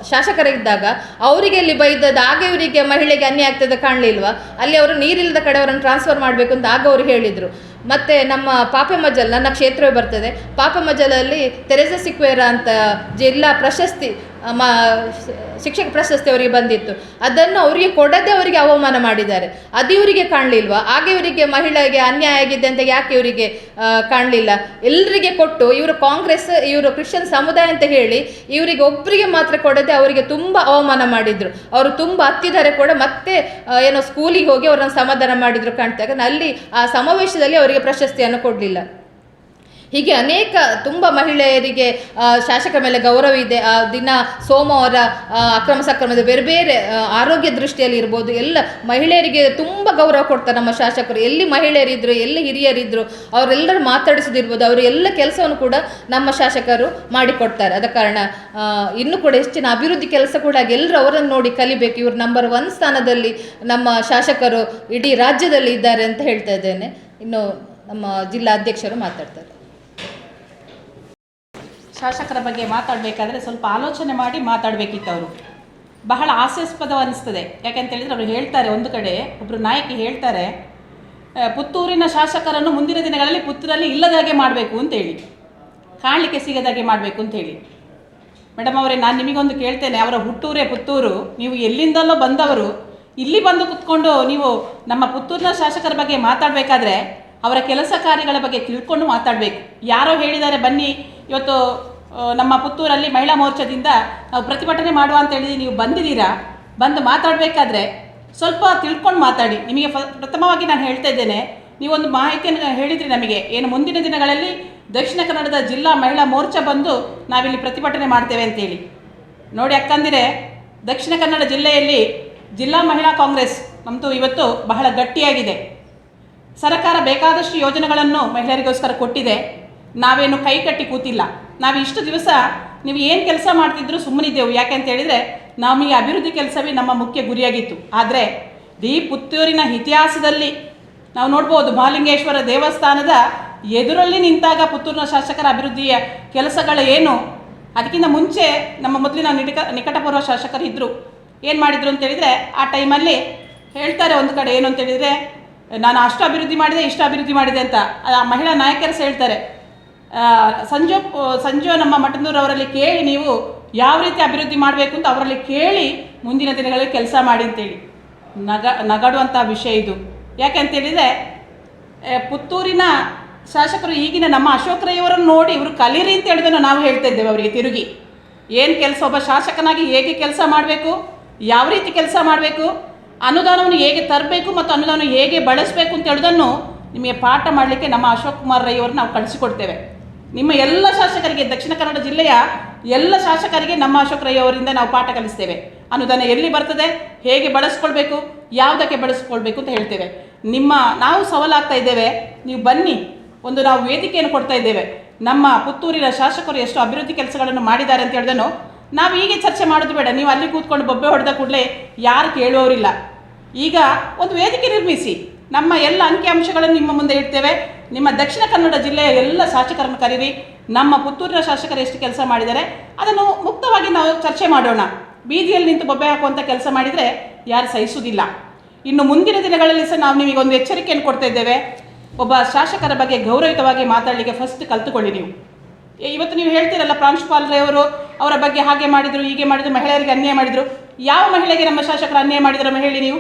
ಶಾಸಕರಿದ್ದಾಗ ಅವರಿಗೆ ಇಲ್ಲಿ ಬೈದದ್ದು, ಆಗ ಇವರಿಗೆ ಮಹಿಳೆಗೆ ಅನ್ಯಾಯ ಆಗ್ತದೆ ಕಾಣಲಿಲ್ವಾ, ಅಲ್ಲಿ ಅವರು ನೀರಿಲ್ಲದ ಕಡೆ ಅವರನ್ನು ಟ್ರಾನ್ಸ್ಫರ್ ಮಾಡಬೇಕು ಅಂತ ಆಗ ಅವರು ಹೇಳಿದರು. ಮತ್ತು ನಮ್ಮ ಪಾಪೆಮಜ್ಜಲ್, ನನ್ನ ಕ್ಷೇತ್ರವೇ ಬರ್ತದೆ, ಪಾಪೆಮಜ್ಜಲಲ್ಲಿ ತೆರೆಸಾ ಸಿಕ್ವೇರ ಅಂತ ಜಿಲ್ಲಾ ಪ್ರಶಸ್ತಿ ಶಿಕ್ಷಕ ಪ್ರಶಸ್ತಿ ಅವರಿಗೆ ಬಂದಿತ್ತು. ಅದನ್ನು ಅವರಿಗೆ ಕೊಡದೆ ಅವರಿಗೆ ಅವಮಾನ ಮಾಡಿದ್ದಾರೆ. ಅದು ಇವರಿಗೆ ಕಾಣಲಿಲ್ವಾ, ಆಗ ಇವರಿಗೆ ಮಹಿಳೆಗೆ ಅನ್ಯಾಯ ಆಗಿದೆ ಅಂತ ಯಾಕೆ ಇವರಿಗೆ ಕಾಣಲಿಲ್ಲ? ಎಲ್ಲರಿಗೆ ಕೊಟ್ಟು ಇವರು ಕಾಂಗ್ರೆಸ್, ಇವರು ಕ್ರಿಶ್ಚಿಯನ್ ಸಮುದಾಯ ಅಂತ ಹೇಳಿ ಇವರಿಗೆ ಒಬ್ಬರಿಗೆ ಮಾತ್ರ ಕೊಡದೆ ಅವರಿಗೆ ತುಂಬ ಅವಮಾನ ಮಾಡಿದರು. ಅವರು ತುಂಬ ಹತ್ತಿದ್ದಾರೆ ಕೂಡ. ಮತ್ತೆ ಏನೋ ಸ್ಕೂಲಿಗೆ ಹೋಗಿ ಅವರನ್ನು ಸಮಾಧಾನ ಮಾಡಿದರು ಕಾಣ್ತಾರೆ. ಅಲ್ಲಿ ಆ ಸಮಾವೇಶದಲ್ಲಿ ಅವರಿಗೆ ಪ್ರಶಸ್ತಿಯನ್ನು ಕೊಡಲಿಲ್ಲ. ಹೀಗೆ ಅನೇಕ ತುಂಬ ಮಹಿಳೆಯರಿಗೆ ಶಾಸಕರ ಮೇಲೆ ಗೌರವ ಇದೆ. ಆ ದಿನ ಸೋಮವಾರ ಅಕ್ರಮ ಸಕ್ರಮದ ಬೇರೆ ಬೇರೆ ಆರೋಗ್ಯ ದೃಷ್ಟಿಯಲ್ಲಿ ಇರ್ಬೋದು, ಎಲ್ಲ ಮಹಿಳೆಯರಿಗೆ ತುಂಬ ಗೌರವ ಕೊಡ್ತಾರೆ ನಮ್ಮ ಶಾಸಕರು. ಎಲ್ಲಿ ಮಹಿಳೆಯರಿದ್ದರು, ಎಲ್ಲಿ ಹಿರಿಯರಿದ್ದರು, ಅವರೆಲ್ಲರೂ ಮಾತಾಡಿಸೋದಿರ್ಬೋದು, ಅವರು ಎಲ್ಲ ಕೆಲಸವನ್ನು ಕೂಡ ನಮ್ಮ ಶಾಸಕರು ಮಾಡಿಕೊಡ್ತಾರೆ. ಆದ ಕಾರಣ ಇನ್ನೂ ಕೂಡ ಹೆಚ್ಚಿನ ಅಭಿವೃದ್ಧಿ ಕೆಲಸ ಕೂಡ ಎಲ್ಲರೂ ಅವರನ್ನು ನೋಡಿ ಕಲಿಬೇಕು. ಇವರು ನಂಬರ್ 1 ಸ್ಥಾನದಲ್ಲಿ ನಮ್ಮ ಶಾಸಕರು ಇಡೀ ರಾಜ್ಯದಲ್ಲಿ ಇದ್ದಾರೆ ಅಂತ ಹೇಳ್ತಾ ಇದ್ದೇನೆ. ಇನ್ನು ನಮ್ಮ ಜಿಲ್ಲಾ ಅಧ್ಯಕ್ಷರು ಮಾತಾಡ್ತಾರೆ. ಶಾಸಕರ ಬಗ್ಗೆ ಮಾತಾಡಬೇಕಾದ್ರೆ ಸ್ವಲ್ಪ ಆಲೋಚನೆ ಮಾಡಿ ಮಾತಾಡಬೇಕಿತ್ತು. ಅವರು ಬಹಳ ಹಾಸ್ಯಾಸ್ಪದ ಅನಿಸ್ತದೆ. ಯಾಕೆಂತೇಳಿದರೆ ಅವರು ಹೇಳ್ತಾರೆ, ಒಂದು ಕಡೆ ಒಬ್ಬರು ನಾಯಕಿ ಹೇಳ್ತಾರೆ, ಪುತ್ತೂರಿನ ಶಾಸಕರನ್ನು ಮುಂದಿನ ದಿನಗಳಲ್ಲಿ ಪುತ್ತೂರಲ್ಲಿ ಇಲ್ಲದ ಹಾಗೆ ಮಾಡಬೇಕು ಅಂತೇಳಿ, ಕಾಣಲಿಕ್ಕೆ ಸಿಗದಾಗೆ ಮಾಡಬೇಕು ಅಂತೇಳಿ. ಮೇಡಮ್ ಅವರೇ, ನಾನು ನಿಮಗೊಂದು ಕೇಳ್ತೇನೆ, ಅವರ ಹುಟ್ಟೂರೇ ಪುತ್ತೂರು, ನೀವು ಎಲ್ಲಿಂದಲೋ ಬಂದವರು ಇಲ್ಲಿ ಬಂದು ಕುತ್ಕೊಂಡು ನೀವು ನಮ್ಮ ಪುತ್ತೂರಿನ ಶಾಸಕರ ಬಗ್ಗೆ ಮಾತಾಡಬೇಕಾದ್ರೆ ಅವರ ಕೆಲಸ ಕಾರ್ಯಗಳ ಬಗ್ಗೆ ತಿಳ್ಕೊಂಡು ಮಾತಾಡಬೇಕು. ಯಾರೋ ಹೇಳಿದ್ದಾರೆ ಬನ್ನಿ ಇವತ್ತು ನಮ್ಮ ಪುತ್ತೂರಲ್ಲಿ ಮಹಿಳಾ ಮೋರ್ಚಾದಿಂದ ನಾವು ಪ್ರತಿಭಟನೆ ಮಾಡುವ ಅಂತ ಹೇಳಿ ನೀವು ಬಂದಿದ್ದೀರಾ, ಬಂದು ಮಾತಾಡಬೇಕಾದ್ರೆ ಸ್ವಲ್ಪ ತಿಳ್ಕೊಂಡು ಮಾತಾಡಿ. ನಿಮಗೆ ಪ್ರಥಮವಾಗಿ ನಾನು ಹೇಳ್ತಾ ಇದ್ದೇನೆ, ನೀವೊಂದು ಮಾಹಿತಿಯನ್ನು ಹೇಳಿದ್ರಿ ನಮಗೆ, ಏನು ಮುಂದಿನ ದಿನಗಳಲ್ಲಿ ದಕ್ಷಿಣ ಕನ್ನಡದ ಜಿಲ್ಲಾ ಮಹಿಳಾ ಮೋರ್ಚಾ ಬಂದು ನಾವಿಲ್ಲಿ ಪ್ರತಿಭಟನೆ ಮಾಡ್ತೇವೆ ಅಂತೇಳಿ. ನೋಡಿ ಅಕ್ಕಂದಿರೆ, ದಕ್ಷಿಣ ಕನ್ನಡ ಜಿಲ್ಲೆಯಲ್ಲಿ ಜಿಲ್ಲಾ ಮಹಿಳಾ ಕಾಂಗ್ರೆಸ್ ನಮ್ಮದು ಇವತ್ತು ಬಹಳ ಗಟ್ಟಿಯಾಗಿದೆ. ಸರ್ಕಾರ ಬೇಕಾದಷ್ಟು ಯೋಜನೆಗಳನ್ನು ಮಹಿಳೆಯರಿಗೋಸ್ಕರ ಕೊಟ್ಟಿದೆ. ನಾವೇನು ಕೈ ಕಟ್ಟಿ ಕೂತಿಲ್ಲ. ನಾವು ಇಷ್ಟು ದಿವಸ ನೀವು ಏನು ಕೆಲಸ ಮಾಡ್ತಿದ್ರು ಸುಮ್ಮನಿದ್ದೆವು. ಯಾಕೆ ಅಂತ ಹೇಳಿದರೆ ನಮಗೆ ಅಭಿವೃದ್ಧಿ ಕೆಲಸವೇ ನಮ್ಮ ಮುಖ್ಯ ಗುರಿಯಾಗಿತ್ತು. ಆದರೆ ಈ ಪುತ್ತೂರಿನ ಇತಿಹಾಸದಲ್ಲಿ ನಾವು ನೋಡ್ಬೋದು, ಮಹಾಲಿಂಗೇಶ್ವರ ದೇವಸ್ಥಾನದ ಎದುರಲ್ಲಿ ನಿಂತಾಗ ಪುತ್ತೂರಿನ ಶಾಸಕರ ಅಭಿವೃದ್ಧಿಯ ಕೆಲಸಗಳು ಏನು, ಅದಕ್ಕಿಂತ ಮುಂಚೆ ನಮ್ಮ ಮೊದಲಿನ ನಿಕಟಪೂರ್ವ ಶಾಸಕರು ಇದ್ದರು. ಏನು ಮಾಡಿದರು ಅಂತೇಳಿದರೆ ಆ ಟೈಮಲ್ಲಿ ಹೇಳ್ತಾರೆ ಒಂದು ಕಡೆ, ಏನು ಅಂತೇಳಿದರೆ ನಾನು ಅಷ್ಟು ಅಭಿವೃದ್ಧಿ ಮಾಡಿದೆ ಅಂತ ಆ ಮಹಿಳಾ ನಾಯಕರು ಹೇಳ್ತಾರೆ. ಸಂಜು ನಮ್ಮ ಮಠಂದೂರವರಲ್ಲಿ ಕೇಳಿ ನೀವು ಯಾವ ರೀತಿ ಅಭಿವೃದ್ಧಿ ಮಾಡಬೇಕು ಅಂತ ಅವರಲ್ಲಿ ಕೇಳಿ ಮುಂದಿನ ದಿನಗಳಲ್ಲಿ ಕೆಲಸ ಮಾಡಿ ಅಂತೇಳಿ ನಗಾಡುವಂಥ ವಿಷಯ ಇದು. ಯಾಕೆ ಅಂತೇಳಿದರೆ ಪುತ್ತೂರಿನ ಶಾಸಕರು ಈಗಿನ ನಮ್ಮ ಅಶೋಕ್ ರೈ ಅವರನ್ನು ನೋಡಿ ಇವರು ಕಲೀರಿ ಅಂತ ಹೇಳಿದನ್ನು ನಾವು ಹೇಳ್ತಾ ಇದ್ದೇವೆ ಅವರಿಗೆ ತಿರುಗಿ. ಏನು ಕೆಲಸ, ಒಬ್ಬ ಶಾಸಕನಾಗಿ ಹೇಗೆ ಕೆಲಸ ಮಾಡಬೇಕು, ಯಾವ ರೀತಿ ಕೆಲಸ ಮಾಡಬೇಕು, ಅನುದಾನವನ್ನು ಹೇಗೆ ತರಬೇಕು ಮತ್ತು ಅನುದಾನ ಹೇಗೆ ಬಳಸಬೇಕು ಅಂತ ಹೇಳೋದನ್ನು ನಿಮಗೆ ಪಾಠ ಮಾಡಲಿಕ್ಕೆ ನಮ್ಮ ಅಶೋಕ್ ಕುಮಾರ್ ರೈ ಅವರು ನಾವು ಕಳಿಸಿಕೊಡ್ತೇವೆ. ನಿಮ್ಮ ಎಲ್ಲ ಶಾಸಕರಿಗೆ, ದಕ್ಷಿಣ ಕನ್ನಡ ಜಿಲ್ಲೆಯ ಎಲ್ಲ ಶಾಸಕರಿಗೆ ನಮ್ಮ ಅಶೋಕ್ ರೈ ಅವರಿಂದ ನಾವು ಪಾಠ ಕಲಿಸ್ತೇವೆ. ಅನುದಾನ ಎಲ್ಲಿ ಬರ್ತದೆ, ಹೇಗೆ ಬಳಸ್ಕೊಳ್ಬೇಕು, ಯಾವುದಕ್ಕೆ ಬಳಸ್ಕೊಳ್ಬೇಕು ಅಂತ ಹೇಳ್ತೇವೆ. ನಾವು ಸವಾಲಾಗ್ತಾ ಇದ್ದೇವೆ, ನೀವು ಬನ್ನಿ, ಒಂದು ನಾವು ವೇದಿಕೆಯನ್ನು ಕೊಡ್ತಾ ಇದ್ದೇವೆ. ನಮ್ಮ ಪುತ್ತೂರಿನ ಶಾಸಕರು ಎಷ್ಟು ಅಭಿವೃದ್ಧಿ ಕೆಲಸಗಳನ್ನು ಮಾಡಿದ್ದಾರೆ ಅಂತ ಹೇಳಿದನು ನಾವು ಹೀಗೆ ಚರ್ಚೆ ಮಾಡೋದು ಬೇಡ. ನೀವು ಅಲ್ಲಿ ಕೂತ್ಕೊಂಡು ಬೊಬ್ಬೆ ಹೊಡೆದ ಕೂಡಲೇ ಯಾರು ಕೇಳುವವರಿಲ್ಲ. ಈಗ ಒಂದು ವೇದಿಕೆ ನಿರ್ಮಿಸಿ, ನಮ್ಮ ಎಲ್ಲ ಅಂಕಿಅಂಶಗಳನ್ನು ನಿಮ್ಮ ಮುಂದೆ ಇಡ್ತೇವೆ. ನಿಮ್ಮ ದಕ್ಷಿಣ ಕನ್ನಡ ಜಿಲ್ಲೆಯ ಎಲ್ಲ ಶಾಸಕರನ್ನು ಕರೀರಿ, ನಮ್ಮ ಪುತ್ತೂರಿನ ಶಾಸಕರು ಎಷ್ಟು ಕೆಲಸ ಮಾಡಿದ್ದಾರೆ ಅದನ್ನು ಮುಕ್ತವಾಗಿ ನಾವು ಚರ್ಚೆ ಮಾಡೋಣ. ಬೀದಿಯಲ್ಲಿ ನಿಂತು ಬೊಬ್ಬೆ ಹಾಕುವಂಥ ಕೆಲಸ ಮಾಡಿದರೆ ಯಾರು ಸಹಿಸುವುದಿಲ್ಲ. ಇನ್ನು ಮುಂದಿನ ದಿನಗಳಲ್ಲಿ ಸಹ ನಾವು ನಿಮಗೆ ಒಂದು ಎಚ್ಚರಿಕೆಯನ್ನು ಕೊಡ್ತಾ ಇದ್ದೇವೆ. ಒಬ್ಬ ಶಾಸಕರ ಬಗ್ಗೆ ಗೌರವಿತವಾಗಿ ಮಾತಾಡಲಿಕ್ಕೆ ಫಸ್ಟ್ ಕಲ್ತುಕೊಳ್ಳಿ. ಇವತ್ತು ನೀವು ಹೇಳ್ತೀರಲ್ಲ, ಪ್ರಾಂಶುಪಾಲರವರು ಅವರ ಬಗ್ಗೆ ಹಾಗೆ ಮಾಡಿದರು, ಹೀಗೆ ಮಾಡಿದರು, ಮಹಿಳೆಯರಿಗೆ ಅನ್ಯಾಯ ಮಾಡಿದರು. ಯಾವ ಮಹಿಳೆಗೆ ನಮ್ಮ ಶಾಸಕರು ಅನ್ಯಾಯ ಮಾಡಿದ್ರು ಹೇಳಿ ನೀವು?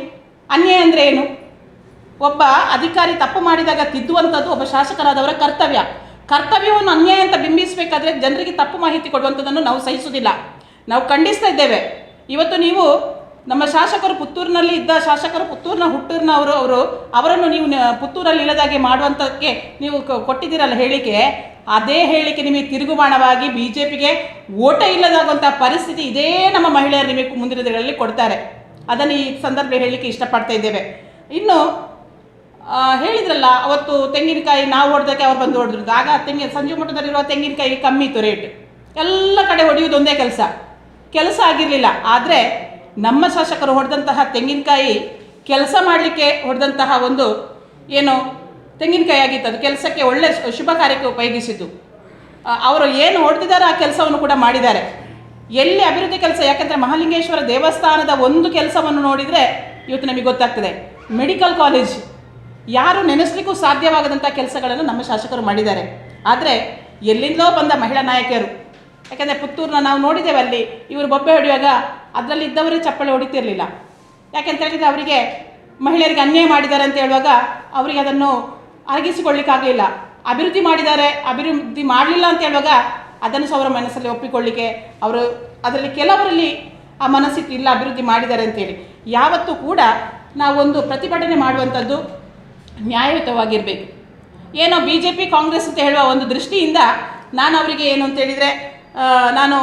ಅನ್ಯಾಯ ಅಂದರೆ ಏನು? ಒಬ್ಬ ಅಧಿಕಾರಿ ತಪ್ಪು ಮಾಡಿದಾಗ ತಿದ್ದುವಂಥದ್ದು ಒಬ್ಬ ಶಾಸಕರಾದವರ ಕರ್ತವ್ಯವನ್ನು ಅನ್ಯಾಯ ಅಂತ ಬಿಂಬಿಸಬೇಕಾದ್ರೆ ಜನರಿಗೆ ತಪ್ಪು ಮಾಹಿತಿ ಕೊಡುವಂಥದ್ದನ್ನು ನಾವು ಸಹಿಸುವುದಿಲ್ಲ, ನಾವು ಖಂಡಿಸ್ತಾ ಇದ್ದೇವೆ. ಇವತ್ತು ನೀವು ನಮ್ಮ ಶಾಸಕರು ಪುತ್ತೂರಿನಲ್ಲಿ ಇದ್ದ ಶಾಸಕರು, ಪುತ್ತೂರಿನ ಹುಟ್ಟೂರಿನವರು, ಅವರನ್ನು ನೀವು ಪುತ್ತೂರಲ್ಲಿ ಇಲ್ಲದಾಗೆ ಮಾಡುವಂಥಕ್ಕೆ ನೀವು ಕೊಟ್ಟಿದ್ದೀರಲ್ಲ ಹೇಳಿಕೆ, ಅದೇ ಹೇಳಿಕೆ ನಿಮಗೆ ತಿರುಗುಬಾಣವಾಗಿ BJPಗೆ ಓಟ ಇಲ್ಲದಾಗುವಂಥ ಪರಿಸ್ಥಿತಿ ಇದೇ ನಮ್ಮ ಮಹಿಳೆಯರು ನಿಮಗೆ ಮುಂದಿನ ದಿನಗಳಲ್ಲಿ ಕೊಡ್ತಾರೆ. ಅದನ್ನು ಈ ಸಂದರ್ಭ ಹೇಳಲಿಕ್ಕೆ ಇಷ್ಟಪಡ್ತಾ ಇದ್ದೇವೆ. ಇನ್ನು ಹೇಳಿದ್ರಲ್ಲ, ಅವತ್ತು ತೆಂಗಿನಕಾಯಿ ನಾವು ಹೊಡೆದಕ್ಕೆ ಅವ್ರು ಬಂದು ಹೊಡೆದ್ರು. ಆಗ ಸಂಜೀವ ಮಠದಲ್ಲಿರುವ ತೆಂಗಿನಕಾಯಿ ಕಮ್ಮಿ ಇತ್ತು ರೇಟ್, ಎಲ್ಲ ಕಡೆ ಹೊಡೆಯುವುದು ಒಂದೇ ಕೆಲಸ ಆಗಿರಲಿಲ್ಲ. ಆದರೆ ನಮ್ಮ ಶಾಸಕರು ಹೊಡೆದಂತಹ ತೆಂಗಿನಕಾಯಿ ಕೆಲಸ ಮಾಡಲಿಕ್ಕೆ ಹೊಡೆದಂತಹ ಒಂದು ಏನು ತೆಂಗಿನಕಾಯಿ ಆಗಿತ್ತು, ಅದು ಕೆಲಸಕ್ಕೆ ಒಳ್ಳೆ ಶುಭ ಕಾರ್ಯಕ್ಕೆ ಉಪಯೋಗಿಸಿದ್ದು. ಅವರು ಏನು ಹೊಡೆದಿದ್ದಾರೆ ಆ ಕೆಲಸವನ್ನು ಕೂಡ ಮಾಡಿದ್ದಾರೆ. ಎಲ್ಲಿ ಅಭಿವೃದ್ಧಿ ಕೆಲಸ, ಯಾಕಂದರೆ ಮಹಾಲಿಂಗೇಶ್ವರ ದೇವಸ್ಥಾನದ ಒಂದು ಕೆಲಸವನ್ನು ನೋಡಿದರೆ ಇವತ್ತು ನಮಗೆ ಗೊತ್ತಾಗ್ತದೆ. ಮೆಡಿಕಲ್ ಕಾಲೇಜ್ ಯಾರು ನೆನೆಸಲಿಕ್ಕೂ ಸಾಧ್ಯವಾಗದಂಥ ಕೆಲಸಗಳನ್ನು ನಮ್ಮ ಶಾಸಕರು ಮಾಡಿದ್ದಾರೆ. ಆದರೆ ಎಲ್ಲಿಂದಲೋ ಬಂದ ಮಹಿಳಾ ನಾಯಕಿಯರು, ಯಾಕಂದರೆ ಪುತ್ತೂರನ್ನ ನಾವು ನೋಡಿದ್ದೇವೆ, ಅಲ್ಲಿ ಇವರು ಬೊಬ್ಬೆ ಹೊಡೆಯುವಾಗ ಅದರಲ್ಲಿ ಇದ್ದವರೇ ಚಪ್ಪಳೆ ಹೊಡಿತಿರಲಿಲ್ಲ. ಯಾಕೆಂತ ಹೇಳಿದರೆ ಅವರಿಗೆ ಮಹಿಳೆಯರಿಗೆ ಅನ್ಯಾಯ ಮಾಡಿದ್ದಾರೆ ಅಂತ ಹೇಳುವಾಗ ಅವರಿಗೆ ಅದನ್ನು ಅರಗಿಸಿಕೊಳ್ಳಿಕ್ಕಾಗಲಿಲ್ಲ. ಅಭಿವೃದ್ಧಿ ಮಾಡಿದ್ದಾರೆ, ಅಭಿವೃದ್ಧಿ ಮಾಡಲಿಲ್ಲ ಅಂತ ಹೇಳುವಾಗ ಅದನ್ನು ಸಹ ಅವರ ಮನಸ್ಸಲ್ಲಿ ಒಪ್ಪಿಕೊಳ್ಳಿಕ್ಕೆ ಅವರು ಅದರಲ್ಲಿ ಕೆಲವರಲ್ಲಿ ಆ ಮನಸ್ಸಿತ್ತು, ಇಲ್ಲ ಅಭಿವೃದ್ಧಿ ಮಾಡಿದ್ದಾರೆ ಅಂತೇಳಿ. ಯಾವತ್ತೂ ಕೂಡ ನಾವೊಂದು ಪ್ರತಿಭಟನೆ ಮಾಡುವಂಥದ್ದು ನ್ಯಾಯಯುತವಾಗಿರಬೇಕು. ಏನೋ BJP ಕಾಂಗ್ರೆಸ್ ಅಂತ ಹೇಳುವ ಒಂದು ದೃಷ್ಟಿಯಿಂದ ನಾನು ಅವರಿಗೆ ಏನು ಅಂತೇಳಿದರೆ, ನಾನು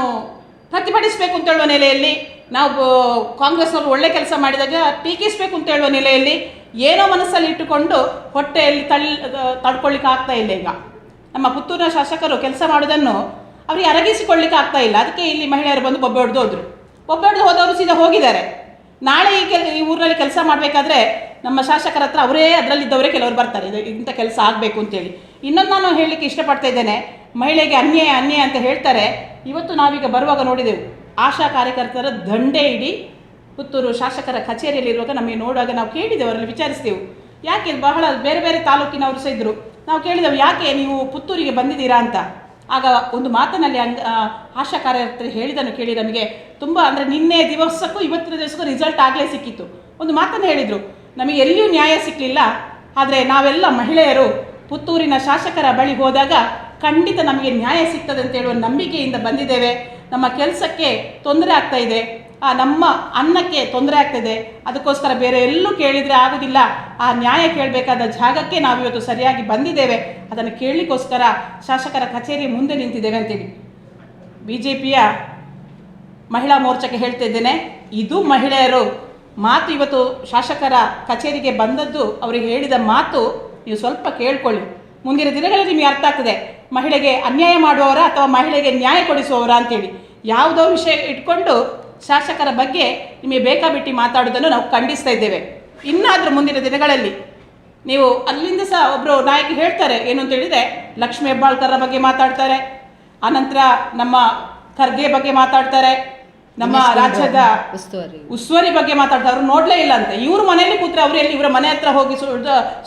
ಪ್ರತಿಭಟಿಸಬೇಕು ಅಂತ ಹೇಳುವ ನೆಲೆಯಲ್ಲಿ, ನಾವು ಕಾಂಗ್ರೆಸ್ನವರು ಒಳ್ಳೆ ಕೆಲಸ ಮಾಡಿದಾಗ ಟೀಕಿಸಬೇಕು ಅಂತ ಹೇಳುವ ನೆಲೆಯಲ್ಲಿ ಏನೋ ಮನಸ್ಸಲ್ಲಿ ಇಟ್ಟುಕೊಂಡು ಹೊಟ್ಟೆಯಲ್ಲಿ ತಡ್ಕೊಳ್ಳಿಕ್ಕೆ ಆಗ್ತಾ ಇಲ್ಲ. ಈಗ ನಮ್ಮ ಪುತ್ತೂರಿನ ಶಾಸಕರು ಕೆಲಸ ಮಾಡೋದನ್ನು ಅವರಿಗೆ ಅರಗಿಸಿಕೊಳ್ಳಿಕ್ಕೆ ಆಗ್ತಾ ಇಲ್ಲ. ಅದಕ್ಕೆ ಇಲ್ಲಿ ಮಹಿಳೆಯರು ಬಂದು ಬೊಬ್ಬೆ ಹೊಡೆದು ಹೋದರು. ಬೊಬ್ಬೆ ಹೊಡೆದು ಹೋದವರು ಸೀದಾ ಹೋಗಿದ್ದಾರೆ. ನಾಳೆ ಈ ಊರಲ್ಲಿ ಕೆಲಸ ಮಾಡಬೇಕಾದ್ರೆ ನಮ್ಮ ಶಾಸಕರ ಹತ್ರ ಅದರಲ್ಲಿದ್ದವರೇ ಕೆಲವರು ಬರ್ತಾರೆ, ಇಂಥ ಕೆಲಸ ಆಗಬೇಕು ಅಂತೇಳಿ. ಇನ್ನೊಂದು ನಾನು ಹೇಳಲಿಕ್ಕೆ ಇಷ್ಟಪಡ್ತಾ ಇದ್ದೇನೆ, ಮಹಿಳೆಗೆ ಅನ್ಯಾಯ ಅಂತ ಹೇಳ್ತಾರೆ. ಇವತ್ತು ನಾವೀಗ ಬರುವಾಗ ನೋಡಿದೆವು, ಆಶಾ ಕಾರ್ಯಕರ್ತರ ದಂಡೇ ಇಡೀ ಪುತ್ತೂರು ಶಾಸಕರ ಕಚೇರಿಯಲ್ಲಿರುವಾಗ ನಮಗೆ ನೋಡುವಾಗ ನಾವು ಕೇಳಿದೆವು, ಅವರಲ್ಲಿ ವಿಚಾರಿಸಿದೆವು, ಯಾಕೆ ಬಹಳ ಬೇರೆ ಬೇರೆ ತಾಲೂಕಿನವರು ಸಹ ಇದ್ದರು. ನಾವು ಕೇಳಿದೆವು, ಯಾಕೆ ನೀವು ಪುತ್ತೂರಿಗೆ ಬಂದಿದ್ದೀರಾ ಅಂತ. ಆಗ ಒಂದು ಮಾತಿನಲ್ಲಿ ಆಶಾ ಕಾರ್ಯಕರ್ತರು ಹೇಳಿದನ್ನು ಕೇಳಿ ನಮಗೆ ತುಂಬ, ಅಂದರೆ ನಿನ್ನೆ ದಿವಸಕ್ಕೂ ಇವತ್ತಿನ ದಿವಸಕ್ಕೂ ರಿಸಲ್ಟ್ ಆಗಲೇ ಸಿಕ್ಕಿತ್ತು. ಒಂದು ಮಾತನ್ನು ಹೇಳಿದರು, ನಮಗೆ ಎಲ್ಲಿಯೂ ನ್ಯಾಯ ಸಿಕ್ಕಲಿಲ್ಲ, ಆದರೆ ನಾವೆಲ್ಲ ಮಹಿಳೆಯರು ಪುತ್ತೂರಿನ ಶಾಸಕರ ಬಳಿ ಹೋದಾಗ ಖಂಡಿತ ನಮಗೆ ನ್ಯಾಯ ಸಿಗ್ತದೆ ಅಂತ ಹೇಳುವ ನಂಬಿಕೆಯಿಂದ ಬಂದಿದ್ದೇವೆ. ನಮ್ಮ ಕೆಲಸಕ್ಕೆ ತೊಂದರೆ ಆಗ್ತಾ ಇದೆ, ನಮ್ಮ ಅನ್ನಕ್ಕೆ ತೊಂದರೆ ಆಗ್ತಾಯಿದೆ, ಅದಕ್ಕೋಸ್ಕರ ಬೇರೆ ಎಲ್ಲೂ ಕೇಳಿದರೆ ಆಗೋದಿಲ್ಲ, ಆ ನ್ಯಾಯ ಕೇಳಬೇಕಾದ ಜಾಗಕ್ಕೆ ನಾವಿವತ್ತು ಸರಿಯಾಗಿ ಬಂದಿದ್ದೇವೆ, ಅದನ್ನು ಕೇಳಲಿಕ್ಕೋಸ್ಕರ ಶಾಸಕರ ಕಚೇರಿ ಮುಂದೆ ನಿಂತಿದ್ದೇವೆ ಅಂತೇಳಿ BJPಯ ಮಹಿಳಾ ಮೋರ್ಚಾಕ್ಕೆ ಹೇಳ್ತಾ ಇದ್ದೇನೆ. ಇದು ಮಹಿಳೆಯರು ಮಾತು. ಇವತ್ತು ಶಾಸಕರ ಕಚೇರಿಗೆ ಬಂದದ್ದು, ಅವರಿಗೆ ಹೇಳಿದ ಮಾತು ನೀವು ಸ್ವಲ್ಪ ಕೇಳ್ಕೊಳ್ಳಿ. ಮುಂದಿನ ದಿನಗಳಲ್ಲಿ ನಿಮಗೆ ಅರ್ಥ ಆಗ್ತದೆ, ಮಹಿಳೆಗೆ ಅನ್ಯಾಯ ಮಾಡುವವರ ಅಥವಾ ಮಹಿಳೆಗೆ ನ್ಯಾಯ ಕೊಡಿಸುವವರ ಅಂತೇಳಿ. ಯಾವುದೋ ವಿಷಯ ಇಟ್ಕೊಂಡು ಶಾಸಕರ ಬಗ್ಗೆ ನಿಮಗೆ ಬೇಕಾಬಿಟ್ಟು ಮಾತಾಡೋದನ್ನು ನಾವು ಖಂಡಿಸ್ತಾ ಇದ್ದೇವೆ. ಇನ್ನಾದರೂ ಮುಂದಿನ ದಿನಗಳಲ್ಲಿ ನೀವು ಅಲ್ಲಿಂದ ಸಹ ಒಬ್ಬರು ನಾಯಕಿ ಹೇಳ್ತಾರೆ, ಏನು ಅಂತ ಹೇಳಿದರೆ ಲಕ್ಷ್ಮೀ ಹೆಬ್ಬಾಳ್ಕರ ಬಗ್ಗೆ ಮಾತಾಡ್ತಾರೆ, ಆನಂತರ ನಮ್ಮ ಖರ್ಗೆ ಬಗ್ಗೆ ಮಾತಾಡ್ತಾರೆ, ನಮ್ಮ ರಾಜ್ಯದ ಉಸ್ತುವಾರಿ ಬಗ್ಗೆ ಮಾತಾಡ್ತಾರೆ. ಅವರು ನೋಡಲೇ ಇಲ್ಲ ಅಂತ. ಇವರು ಮನೆಯಲ್ಲಿ ಕೂತ್ರೆ ಅವರು ಎಲ್ಲಿ ಇವರ ಮನೆ ಹತ್ರ ಹೋಗಿ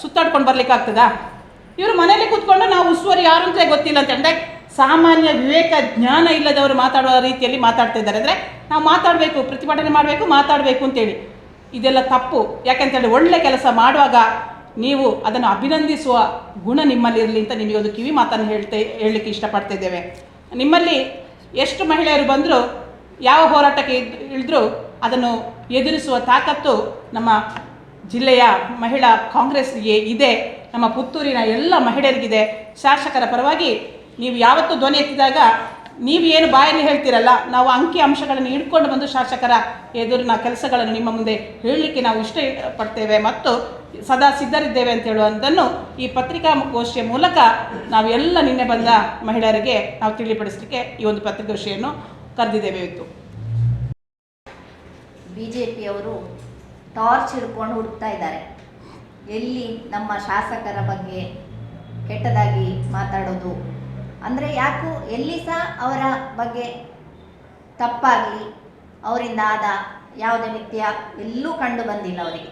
ಸುತ್ತಾಡ್ಕೊಂಡು ಬರ್ಲಿಕ್ಕೆ ಆಗ್ತದಾ? ಇವರು ಮನೆಯಲ್ಲಿ ಕೂತ್ಕೊಂಡು ನಾವು ಉಸ್ತುವಾರಿ ಯಾರು ಅಂತ ಗೊತ್ತಿಲ್ಲ ಅಂತ ಅಂದರೆ ಸಾಮಾನ್ಯ ವಿವೇಕ ಜ್ಞಾನ ಇಲ್ಲದವರು ಮಾತಾಡುವ ರೀತಿಯಲ್ಲಿ ಮಾತಾಡ್ತಾ ಇದ್ದಾರೆ. ಅಂದರೆ ನಾವು ಮಾತಾಡಬೇಕು, ಪ್ರತಿಭಟನೆ ಮಾಡಬೇಕು, ಮಾತಾಡಬೇಕು ಅಂತೇಳಿ. ಇದೆಲ್ಲ ತಪ್ಪು. ಯಾಕಂತೇಳಿ ಒಳ್ಳೆ ಕೆಲಸ ಮಾಡುವಾಗ ನೀವು ಅದನ್ನು ಅಭಿನಂದಿಸುವ ಗುಣ ನಿಮ್ಮಲ್ಲಿ ಇರಲಿ ಅಂತ ನಿಮಗೆ ಒಂದು ಕಿವಿ ಮಾತನ್ನು ಹೇಳಲಿಕ್ಕೆ ಇಷ್ಟಪಡ್ತಾ ಇದ್ದೇವೆ. ನಿಮ್ಮಲ್ಲಿ ಎಷ್ಟು ಮಹಿಳೆಯರು ಬಂದರೂ ಯಾವ ಹೋರಾಟಕ್ಕೆ ಇಳಿದ್ರು ಅದನ್ನು ಎದುರಿಸುವ ತಾಕತ್ತು ನಮ್ಮ ಜಿಲ್ಲೆಯ ಮಹಿಳಾ ಕಾಂಗ್ರೆಸ್ಗೆ ಇದೆ, ನಮ್ಮ ಪುತ್ತೂರಿನ ಎಲ್ಲ ಮಹಿಳೆಯರಿಗಿದೆ. ಶಾಸಕರ ಪರವಾಗಿ ನೀವು ಯಾವತ್ತೂ ಧ್ವನಿ ಎತ್ತಿದಾಗ ನೀವು ಏನು ಬಾಯಲ್ಲಿ ಹೇಳ್ತೀರಲ್ಲ, ನಾವು ಅಂಕಿ ಅಂಶಗಳನ್ನು ಹಿಡ್ಕೊಂಡು ಬಂದು ಶಾಸಕರ ಎದುರಿನ ಕೆಲಸಗಳನ್ನು ನಿಮ್ಮ ಮುಂದೆ ಹೇಳಲಿಕ್ಕೆ ನಾವು ಇಷ್ಟಪಡ್ತೇವೆ ಮತ್ತು ಸದಾ ಸಿದ್ಧರಿದ್ದೇವೆ ಅಂತ ಹೇಳುವಂಥನ್ನು ಈ ಪತ್ರಿಕಾಗೋಷ್ಠಿಯ ಮೂಲಕ ನಾವು ಎಲ್ಲ ನಿನ್ನೆ ಬಂದ ಮಹಿಳೆಯರಿಗೆ ನಾವು ತಿಳಿಪಡಿಸಲಿಕ್ಕೆ ಈ ಒಂದು ಪತ್ರಿಕಾಗೋಷ್ಠಿಯನ್ನು ಕರೆದಿದ್ದೇವೆ. ಇವತ್ತು ಬಿಜೆಪಿಯವರು ಟಾರ್ಚ್ ಹಿಡ್ಕೊಂಡು ಹುಡುಕ್ತಾ ಇದ್ದಾರೆ, ಎಲ್ಲಿ ನಮ್ಮ ಶಾಸಕರ ಬಗ್ಗೆ ಕೆಟ್ಟದಾಗಿ ಮಾತಾಡೋದು. ಅಂದರೆ ಯಾಕೂ ಎಲ್ಲಿ ಸಹ ಅವರ ಬಗ್ಗೆ ತಪ್ಪಾಗಲಿ, ಅವರಿಂದ ಆದ ಯಾವುದೇ ಮಿಥ್ಯ ಎಲ್ಲೂ ಕಂಡು ಬಂದಿಲ್ಲ ಅವರಿಗೆ.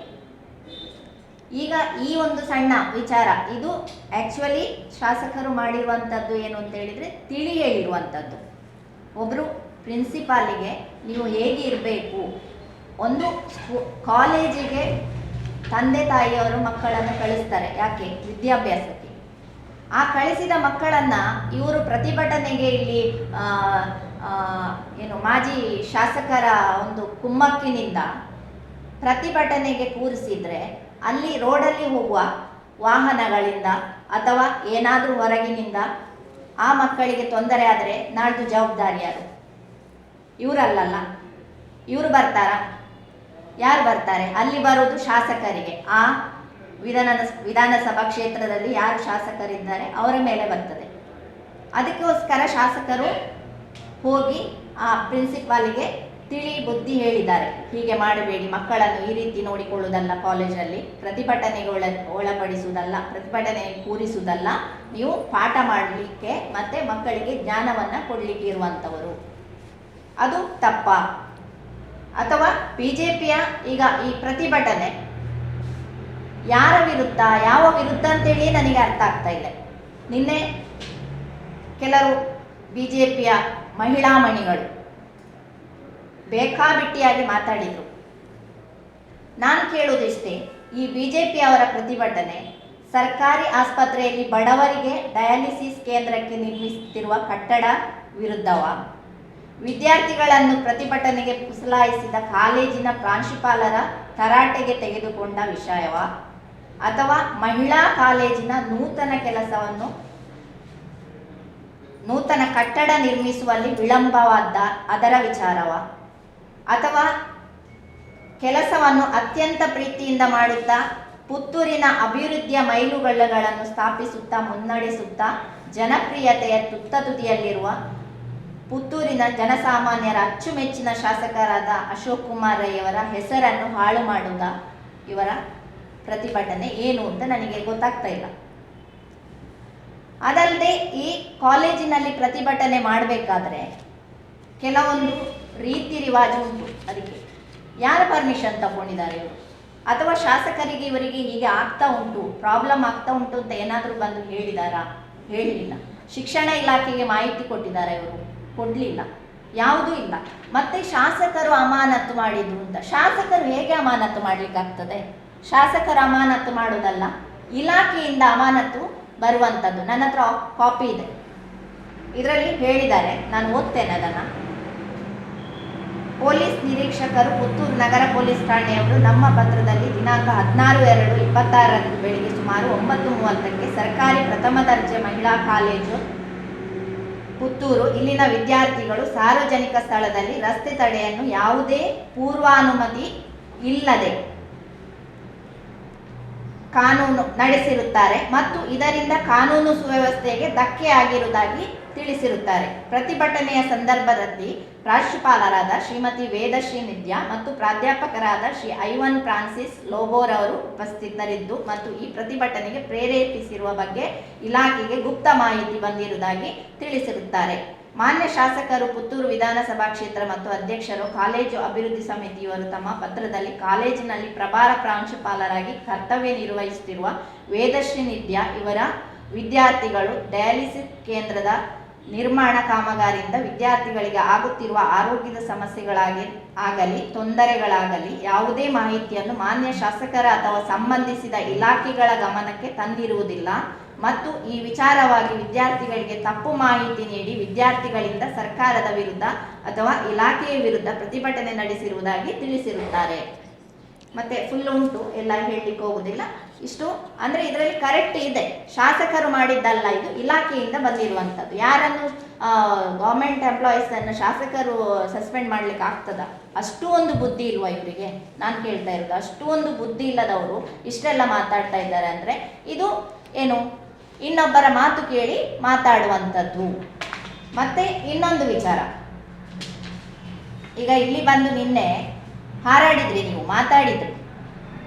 ಈಗ ಈ ಒಂದು ಸಣ್ಣ ವಿಚಾರ ಇದು ಆ್ಯಕ್ಚುಲಿ ಶಾಸಕರು ಮಾಡಿರುವಂಥದ್ದು ಏನು ಅಂತ ಹೇಳಿದರೆ ತಿಳಿ ಹೇಳಿರುವಂಥದ್ದು. ಒಬ್ಬರು ಪ್ರಿನ್ಸಿಪಾಲಿಗೆ ನೀವು ಹೇಗೆ ಇರಬೇಕು, ಒಂದು ಕಾಲೇಜಿಗೆ ತಂದೆ ತಾಯಿಯವರು ಮಕ್ಕಳನ್ನು ಕಳಿಸ್ತಾರೆ, ಯಾಕೆ? ವಿದ್ಯಾಭ್ಯಾಸಕ್ಕೆ. ಆ ಕಳಿಸಿದ ಮಕ್ಕಳನ್ನು ಇವರು ಪ್ರತಿಭಟನೆಗೆ ಇಲ್ಲಿ ಏನು ಮಾಜಿ ಶಾಸಕರ ಒಂದು ಕುಮ್ಮಕ್ಕಿನಿಂದ ಪ್ರತಿಭಟನೆಗೆ ಕೂರಿಸಿದರೆ ಅಲ್ಲಿ ರೋಡಲ್ಲಿ ಹೋಗುವ ವಾಹನಗಳಿಂದ ಅಥವಾ ಏನಾದರೂ ಹೊರಗಿನಿಂದ ಆ ಮಕ್ಕಳಿಗೆ ತೊಂದರೆ ಆದರೆ ನಾಳ್ದು ಜವಾಬ್ದಾರಿ ಯಾರು? ಇವರಲ್ಲಲ್ಲ. ಇವರು ಬರ್ತಾರಾ? ಯಾರು ಬರ್ತಾರೆ? ಅಲ್ಲಿ ಬರೋದು ಶಾಸಕರಿಗೆ. ಆ ವಿಧಾನಸಭಾ ಕ್ಷೇತ್ರದಲ್ಲಿ ಯಾರು ಶಾಸಕರಿದ್ದಾರೆ ಅವರ ಮೇಲೆ ಬರ್ತದೆ. ಅದಕ್ಕೋಸ್ಕರ ಶಾಸಕರು ಹೋಗಿ ಆ ಪ್ರಿನ್ಸಿಪಾಲಿಗೆ ತಿಳಿ ಬುದ್ಧಿ ಹೇಳಿದ್ದಾರೆ, ಹೀಗೆ ಮಾಡಬೇಡಿ, ಮಕ್ಕಳನ್ನು ಈ ರೀತಿ ನೋಡಿಕೊಳ್ಳುವುದಲ್ಲ, ಕಾಲೇಜಲ್ಲಿ ಪ್ರತಿಭಟನೆಗೆ ಒಳಪಡಿಸುವುದಲ್ಲ, ಪ್ರತಿಭಟನೆಗೆ ಕೂರಿಸುವುದಲ್ಲ, ನೀವು ಪಾಠ ಮಾಡಲಿಕ್ಕೆ ಮತ್ತು ಮಕ್ಕಳಿಗೆ ಜ್ಞಾನವನ್ನು ಕೊಡಲಿಕ್ಕೆ ಇರುವಂಥವರು. ಅದು ತಪ್ಪ? ಅಥವಾ ಬಿಜೆಪಿಯ ಈಗ ಈ ಪ್ರತಿಭಟನೆ ಯಾರ ವಿರುದ್ಧ, ಯಾವ ವಿರುದ್ಧ ಅಂತೇಳಿ ನನಗೆ ಅರ್ಥ ಆಗ್ತಾ ಇಲ್ಲ. ನಿನ್ನೆ ಕೆಲವು ಬಿಜೆಪಿಯ ಮಹಿಳಾಮಣಿಗಳು ಬೇಕಾಬಿಟ್ಟಿಯಾಗಿ ಮಾತಾಡಿದರು. ನಾನು ಕೇಳುವುದಿಷ್ಟೇ, ಈ ಬಿಜೆಪಿಯವರ ಪ್ರತಿಭಟನೆ ಸರ್ಕಾರಿ ಆಸ್ಪತ್ರೆಯಲ್ಲಿ ಬಡವರಿಗೆ ಡಯಾಲಿಸಿಸ್ ಕೇಂದ್ರಕ್ಕೆ ನಿರ್ಮಿಸುತ್ತಿರುವ ಕಟ್ಟಡ ವಿರುದ್ಧವಾ, ವಿದ್ಯಾರ್ಥಿಗಳನ್ನು ಪ್ರತಿಭಟನೆಗೆ ಪುಸಲಾಯಿಸಿದ ಕಾಲೇಜಿನ ಪ್ರಾಂಶುಪಾಲರ ತರಾಟೆಗೆ ತೆಗೆದುಕೊಂಡ ವಿಷಯವಾ, ಅಥವಾ ಮಹಿಳಾ ಕಾಲೇಜಿನ ನೂತನ ಕಟ್ಟಡ ನಿರ್ಮಿಸುವಲ್ಲಿ ವಿಳಂಬವಾದ ಅದರ ವಿಚಾರವಾ, ಅಥವಾ ಕೆಲಸವನ್ನು ಅತ್ಯಂತ ಪ್ರೀತಿಯಿಂದ ಮಾಡುತ್ತಾ ಪುತ್ತೂರಿನ ಅಭಿವೃದ್ಧಿಯ ಮೈಲುಗಲ್ಲುಗಳನ್ನು ಸ್ಥಾಪಿಸುತ್ತಾ ಮುನ್ನಡೆಸುತ್ತಾ ಜನಪ್ರಿಯತೆಯ ತುತ್ತತುದಿಯಲ್ಲಿರುವ ಪುತ್ತೂರಿನ ಜನಸಾಮಾನ್ಯರ ಅಚ್ಚುಮೆಚ್ಚಿನ ಶಾಸಕರಾದ ಅಶೋಕ್ ಕುಮಾರ್ ರೈ ಅವರ ಹೆಸರನ್ನು ಹಾಳು ಮಾಡುವುದ ಇವರ ಪ್ರತಿಭಟನೆ ಏನು ಅಂತ ನನಗೆ ಗೊತ್ತಾಗ್ತಾ ಇಲ್ಲ. ಅದಲ್ಲದೆ ಈ ಕಾಲೇಜಿನಲ್ಲಿ ಪ್ರತಿಭಟನೆ ಮಾಡಬೇಕಾದ್ರೆ ಕೆಲವೊಂದು ರೀತಿ ರಿವಾಜು ಉಂಟು. ಅದಕ್ಕೆ ಯಾರು ಪರ್ಮಿಷನ್ ತಗೊಂಡಿದ್ದಾರೆ ಇವರು? ಅಥವಾ ಶಾಸಕರಿಗೆ ಇವರಿಗೆ ಹೀಗೆ ಆಗ್ತಾ ಉಂಟು, ಪ್ರಾಬ್ಲಮ್ ಆಗ್ತಾ ಉಂಟು ಅಂತ ಏನಾದರೂ ಬಂದು ಹೇಳಿದಾರಾ? ಹೇಳಲಿಲ್ಲ. ಶಿಕ್ಷಣ ಇಲಾಖೆಗೆ ಮಾಹಿತಿ ಕೊಟ್ಟಿದ್ದಾರೆ ಇವರು? ಕೊಡಲಿಲ್ಲ. ಯಾವುದೂ ಇಲ್ಲ. ಮತ್ತೆ ಶಾಸಕರು ಅಮಾನತು ಮಾಡಿದ್ರು ಅಂತ, ಶಾಸಕರು ಹೇಗೆ ಅಮಾನತು ಮಾಡಲಿಕ್ಕಾಗ್ತದೆ? ಶಾಸಕರು ಅಮಾನತು ಮಾಡೋದಲ್ಲ, ಇಲಾಖೆಯಿಂದ ಅಮಾನತು ಬರುವಂಥದ್ದು. ನನ್ನ ಹತ್ರ ಕಾಪಿ ಇದೆ, ಇದರಲ್ಲಿ ಹೇಳಿದ್ದಾರೆ, ನಾನು ಓದ್ತೇನೆ ಅದನ್ನು. ಪೊಲೀಸ್ ನಿರೀಕ್ಷಕರು ಪುತ್ತೂರು ನಗರ ಪೊಲೀಸ್ ಠಾಣೆಯವರು ನಮ್ಮ ಪತ್ರದಲ್ಲಿ ದಿನಾಂಕ 16/2/26 ಬೆಳಿಗ್ಗೆ ಸುಮಾರು 9:30ಕ್ಕೆ ಸರ್ಕಾರಿ ಪ್ರಥಮ ದರ್ಜೆ ಮಹಿಳಾ ಕಾಲೇಜು ಪುತ್ತೂರು ಇಲ್ಲಿನ ವಿದ್ಯಾರ್ಥಿಗಳು ಸಾರ್ವಜನಿಕ ಸ್ಥಳದಲ್ಲಿ ರಸ್ತೆ ತಡೆಯನ್ನು ಯಾವುದೇ ಪೂರ್ವಾನುಮತಿ ಇಲ್ಲದೆ ಕಾನೂನು ನಡೆಸಿರುತ್ತಾರೆ ಮತ್ತು ಇದರಿಂದ ಕಾನೂನು ಸುವ್ಯವಸ್ಥೆಗೆ ಧಕ್ಕೆ ಆಗಿರುವುದಾಗಿ ತಿಳಿಸಿರುತ್ತಾರೆ. ಪ್ರತಿಭಟನೆಯ ಸಂದರ್ಭದಲ್ಲಿ ಪ್ರಾಂಶುಪಾಲರಾದ ಶ್ರೀಮತಿ ವೇದಶ್ರೀ ನಿತ್ಯ ಮತ್ತು ಪ್ರಾಧ್ಯಾಪಕರಾದ ಶ್ರೀ ಐವನ್ ಫ್ರಾನ್ಸಿಸ್ ಲೋಬೋರ್ ಅವರು ಉಪಸ್ಥಿತರಿದ್ದು ಮತ್ತು ಈ ಪ್ರತಿಭಟನೆಗೆ ಪ್ರೇರೇಪಿಸಿರುವ ಬಗ್ಗೆ ಇಲಾಖೆಗೆ ಗುಪ್ತ ಮಾಹಿತಿ ಬಂದಿರುವುದಾಗಿ ತಿಳಿಸಿರುತ್ತಾರೆ. ಮಾನ್ಯ ಶಾಸಕರು ಪುತ್ತೂರು ವಿಧಾನಸಭಾ ಕ್ಷೇತ್ರ ಮತ್ತು ಅಧ್ಯಕ್ಷರು ಕಾಲೇಜು ಅಭಿವೃದ್ಧಿ ಸಮಿತಿಯವರು ತಮ್ಮ ಪತ್ರದಲ್ಲಿ ಕಾಲೇಜಿನಲ್ಲಿ ಪ್ರಭಾರ ಪ್ರಾಂಶುಪಾಲರಾಗಿ ಕರ್ತವ್ಯ ನಿರ್ವಹಿಸುತ್ತಿರುವ ವೇದಶ್ರೀ ನಿತ್ಯ ಇವರ ವಿದ್ಯಾರ್ಥಿಗಳು ಡಯಾಲಿಸಿಸ್ ಕೇಂದ್ರದ ನಿರ್ಮಾಣ ಕಾಮಗಾರಿಯಿಂದ ವಿದ್ಯಾರ್ಥಿಗಳಿಗೆ ಆಗುತ್ತಿರುವ ಆರೋಗ್ಯದ ಆಗಲಿ ತೊಂದರೆಗಳಾಗಲಿ ಯಾವುದೇ ಮಾಹಿತಿಯನ್ನು ಮಾನ್ಯ ಶಾಸಕರ ಅಥವಾ ಸಂಬಂಧಿಸಿದ ಇಲಾಖೆಗಳ ಗಮನಕ್ಕೆ ತಂದಿರುವುದಿಲ್ಲ ಮತ್ತು ಈ ವಿಚಾರವಾಗಿ ವಿದ್ಯಾರ್ಥಿಗಳಿಗೆ ತಪ್ಪು ಮಾಹಿತಿ ನೀಡಿ ವಿದ್ಯಾರ್ಥಿಗಳಿಂದ ಸರ್ಕಾರದ ವಿರುದ್ಧ ಅಥವಾ ಇಲಾಖೆಯ ವಿರುದ್ಧ ಪ್ರತಿಭಟನೆ ನಡೆಸಿರುವುದಾಗಿ ತಿಳಿಸಿರುತ್ತಾರೆ. ಮತ್ತೆ ಫುಲ್ ಉಂಟು, ಎಲ್ಲ ಹೇಳಲಿಕ್ಕೆ ಹೋಗುದಿಲ್ಲ. ಇಷ್ಟು ಅಂದರೆ ಇದರಲ್ಲಿ ಕರೆಕ್ಟ್ ಇದೆ, ಶಾಸಕರು ಮಾಡಿದ್ದಲ್ಲ, ಇದು ಇಲಾಖೆಯಿಂದ ಬಂದಿರುವಂಥದ್ದು. ಯಾರನ್ನು ಗೌರ್ಮೆಂಟ್ ಎಂಪ್ಲಾಯೀಸನ್ನು ಶಾಸಕರು ಸಸ್ಪೆಂಡ್ ಮಾಡ್ಲಿಕ್ಕೆ ಆಗ್ತದ? ಅಷ್ಟು ಒಂದು ಬುದ್ಧಿ ಇಲ್ವಾ ಇವರಿಗೆ? ನಾನು ಕೇಳ್ತಾ ಇರೋದು, ಅಷ್ಟು ಒಂದು ಬುದ್ಧಿ ಇಲ್ಲದವರು ಇಷ್ಟೆಲ್ಲ ಮಾತಾಡ್ತಾ ಇದ್ದಾರೆ ಅಂದರೆ ಇದು ಏನು, ಇನ್ನೊಬ್ಬರ ಮಾತು ಕೇಳಿ ಮಾತಾಡುವಂಥದ್ದು. ಮತ್ತೆ ಇನ್ನೊಂದು ವಿಚಾರ, ಈಗ ಇಲ್ಲಿ ಬಂದು ನಿನ್ನೆ ಹಾರಾಡಿದ್ರಿ, ನೀವು ಮಾತಾಡಿದ್ರಿ.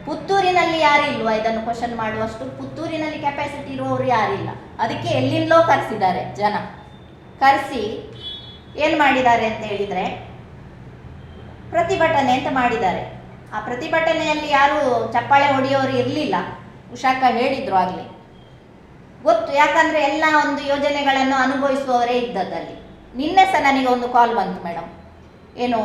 ಪುತ್ತೂರಿನಲ್ಲಿ ಯಾರಿಲ್ವಾ ಇದನ್ನು ಕ್ವಶನ್ ಮಾಡುವಷ್ಟು? ಪುತ್ತೂರಿನಲ್ಲಿ ಕೆಪಾಸಿಟಿ ಇರುವವರು ಯಾರಿಲ್ಲ. ಅದಕ್ಕೆ ಎಲ್ಲಿಂದಲೋ ಕರೆಸಿದ್ದಾರೆ ಜನ. ಕರೆಸಿ ಏನು ಮಾಡಿದ್ದಾರೆ ಅಂತ ಹೇಳಿದರೆ ಪ್ರತಿಭಟನೆ ಅಂತ ಮಾಡಿದ್ದಾರೆ. ಆ ಪ್ರತಿಭಟನೆಯಲ್ಲಿ ಯಾರು ಚಪ್ಪಾಳೆ ಹೊಡೆಯೋರು ಇರಲಿಲ್ಲ, ಉಷಾಕ ಹೇಳಿದ್ರು ಆಗಲಿ ಗೊತ್ತು. ಯಾಕಂದರೆ ಎಲ್ಲ ಒಂದು ಯೋಜನೆಗಳನ್ನು ಅನುಭವಿಸುವವರೇ ಇದ್ದದ್ದಲ್ಲಿ. ನಿನ್ನೆ ಸಹ ನನಗೆ ಒಂದು ಕಾಲ್ ಬಂತು, ಮೇಡಮ್ ಏನು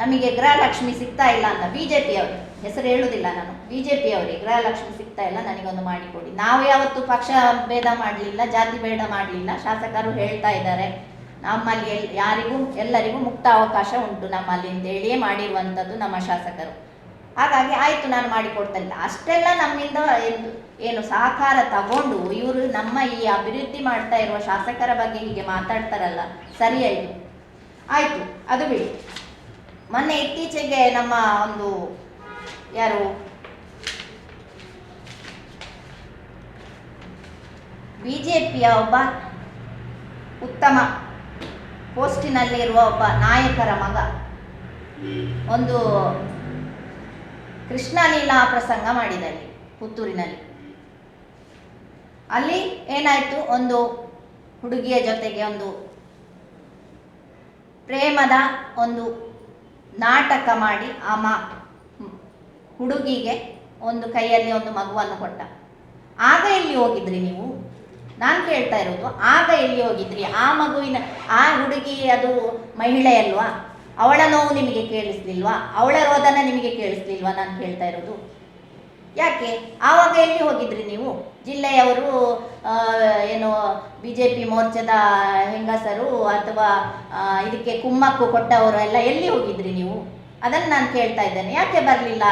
ನಮಗೆ ಗೃಹಲಕ್ಷ್ಮಿ ಸಿಗ್ತಾ ಇಲ್ಲ ಅಂತ. BJP ಅವರು, ಹೆಸರು ಹೇಳುವುದಿಲ್ಲ ನಾನು, BJP ಅವರಿಗೆ ಗೃಹಲಕ್ಷ್ಮಿ ಸಿಗ್ತಾ ಇಲ್ಲ, ನನಗೊಂದು ಮಾಡಿಕೊಡಿ. ನಾವು ಯಾವತ್ತೂ ಪಕ್ಷ ಭೇದ ಮಾಡಲಿಲ್ಲ, ಜಾತಿ ಭೇದ ಮಾಡಲಿಲ್ಲ. ಶಾಸಕರು ಹೇಳ್ತಾ ಇದ್ದಾರೆ ನಮ್ಮಲ್ಲಿ ಯಾರಿಗೂ ಎಲ್ಲರಿಗೂ ಮುಕ್ತ ಅವಕಾಶ ಉಂಟು ನಮ್ಮಲ್ಲಿ ಅಂತೇಳಿಯೇ ಮಾಡಿರುವಂಥದ್ದು ನಮ್ಮ ಶಾಸಕರು. ಹಾಗಾಗಿ ಆಯಿತು ನಾನು ಮಾಡಿಕೊಡ್ತೇನೆ. ಅಷ್ಟೆಲ್ಲ ನಮ್ಮಿಂದ ಏನು ಸಹಕಾರ ತಗೊಂಡು ಇವರು ನಮ್ಮ ಈ ಅಭಿವೃದ್ಧಿ ಮಾಡ್ತಾ ಇರುವ ಶಾಸಕರ ಬಗ್ಗೆ ಹೀಗೆ ಮಾತಾಡ್ತಾರಲ್ಲ, ಸರಿಯಾಯಿತು, ಆಯಿತು, ಅದು ಬಿಡಿ. ಮೊನ್ನೆ ಇತ್ತೀಚೆಗೆ ನಮ್ಮ ಒಂದು ಯಾರು BJPಯ ಒಬ್ಬ ಉತ್ತಮ ಪೋಸ್ಟಿನಲ್ಲಿರುವ ಒಬ್ಬ ನಾಯಕರ ಮಗ ಒಂದು ಕೃಷ್ಣಲೀಲಾ ಪ್ರಸಂಗ ಮಾಡಿದಲ್ಲಿ ಪುತ್ತೂರಿನಲ್ಲಿ. ಅಲ್ಲಿ ಏನಾಯಿತು, ಒಂದು ಹುಡುಗಿಯ ಜೊತೆಗೆ ಒಂದು ಪ್ರೇಮದ ಒಂದು ನಾಟಕ ಮಾಡಿ ಹುಡುಗಿಗೆ ಒಂದು ಕೈಯಲ್ಲಿ ಒಂದು ಮಗುವನ್ನು ಕೊಟ್ಟ. ಆಗ ಎಲ್ಲಿ ಹೋಗಿದ್ರಿ ನೀವು? ನಾನು ಕೇಳ್ತಾ ಇರೋದು, ಆಗ ಎಲ್ಲಿ ಹೋಗಿದ್ರಿ? ಆ ಮಗುವಿನ ಆ ಹುಡುಗಿ ಅದು ಮಹಿಳೆ ಅಲ್ವಾ? ಅವಳ ನೋವು ನಿಮಗೆ ಕೇಳಿಸ್ಲಿಲ್ವಾ? ಅವಳ ರೋದನ ನಿಮಗೆ ಕೇಳಿಸ್ಲಿಲ್ವಾ? ನಾನು ಕೇಳ್ತಾ ಇರೋದು ಯಾಕೆ? ಆವಾಗ ಎಲ್ಲಿ ಹೋಗಿದ್ರಿ ನೀವು? ಜಿಲ್ಲೆಯವರು ಏನು BJP ಮೋರ್ಚಾದ ಹೆಂಗಸರು ಅಥವಾ ಇದಕ್ಕೆ ಕುಮ್ಮಕ್ಕು ಕೊಟ್ಟವರು ಎಲ್ಲ ಎಲ್ಲಿ ಹೋಗಿದ್ರಿ ನೀವು? ಅದನ್ನು ನಾನು ಕೇಳ್ತಾ ಇದ್ದೇನೆ. ಯಾಕೆ ಬರಲಿಲ್ಲ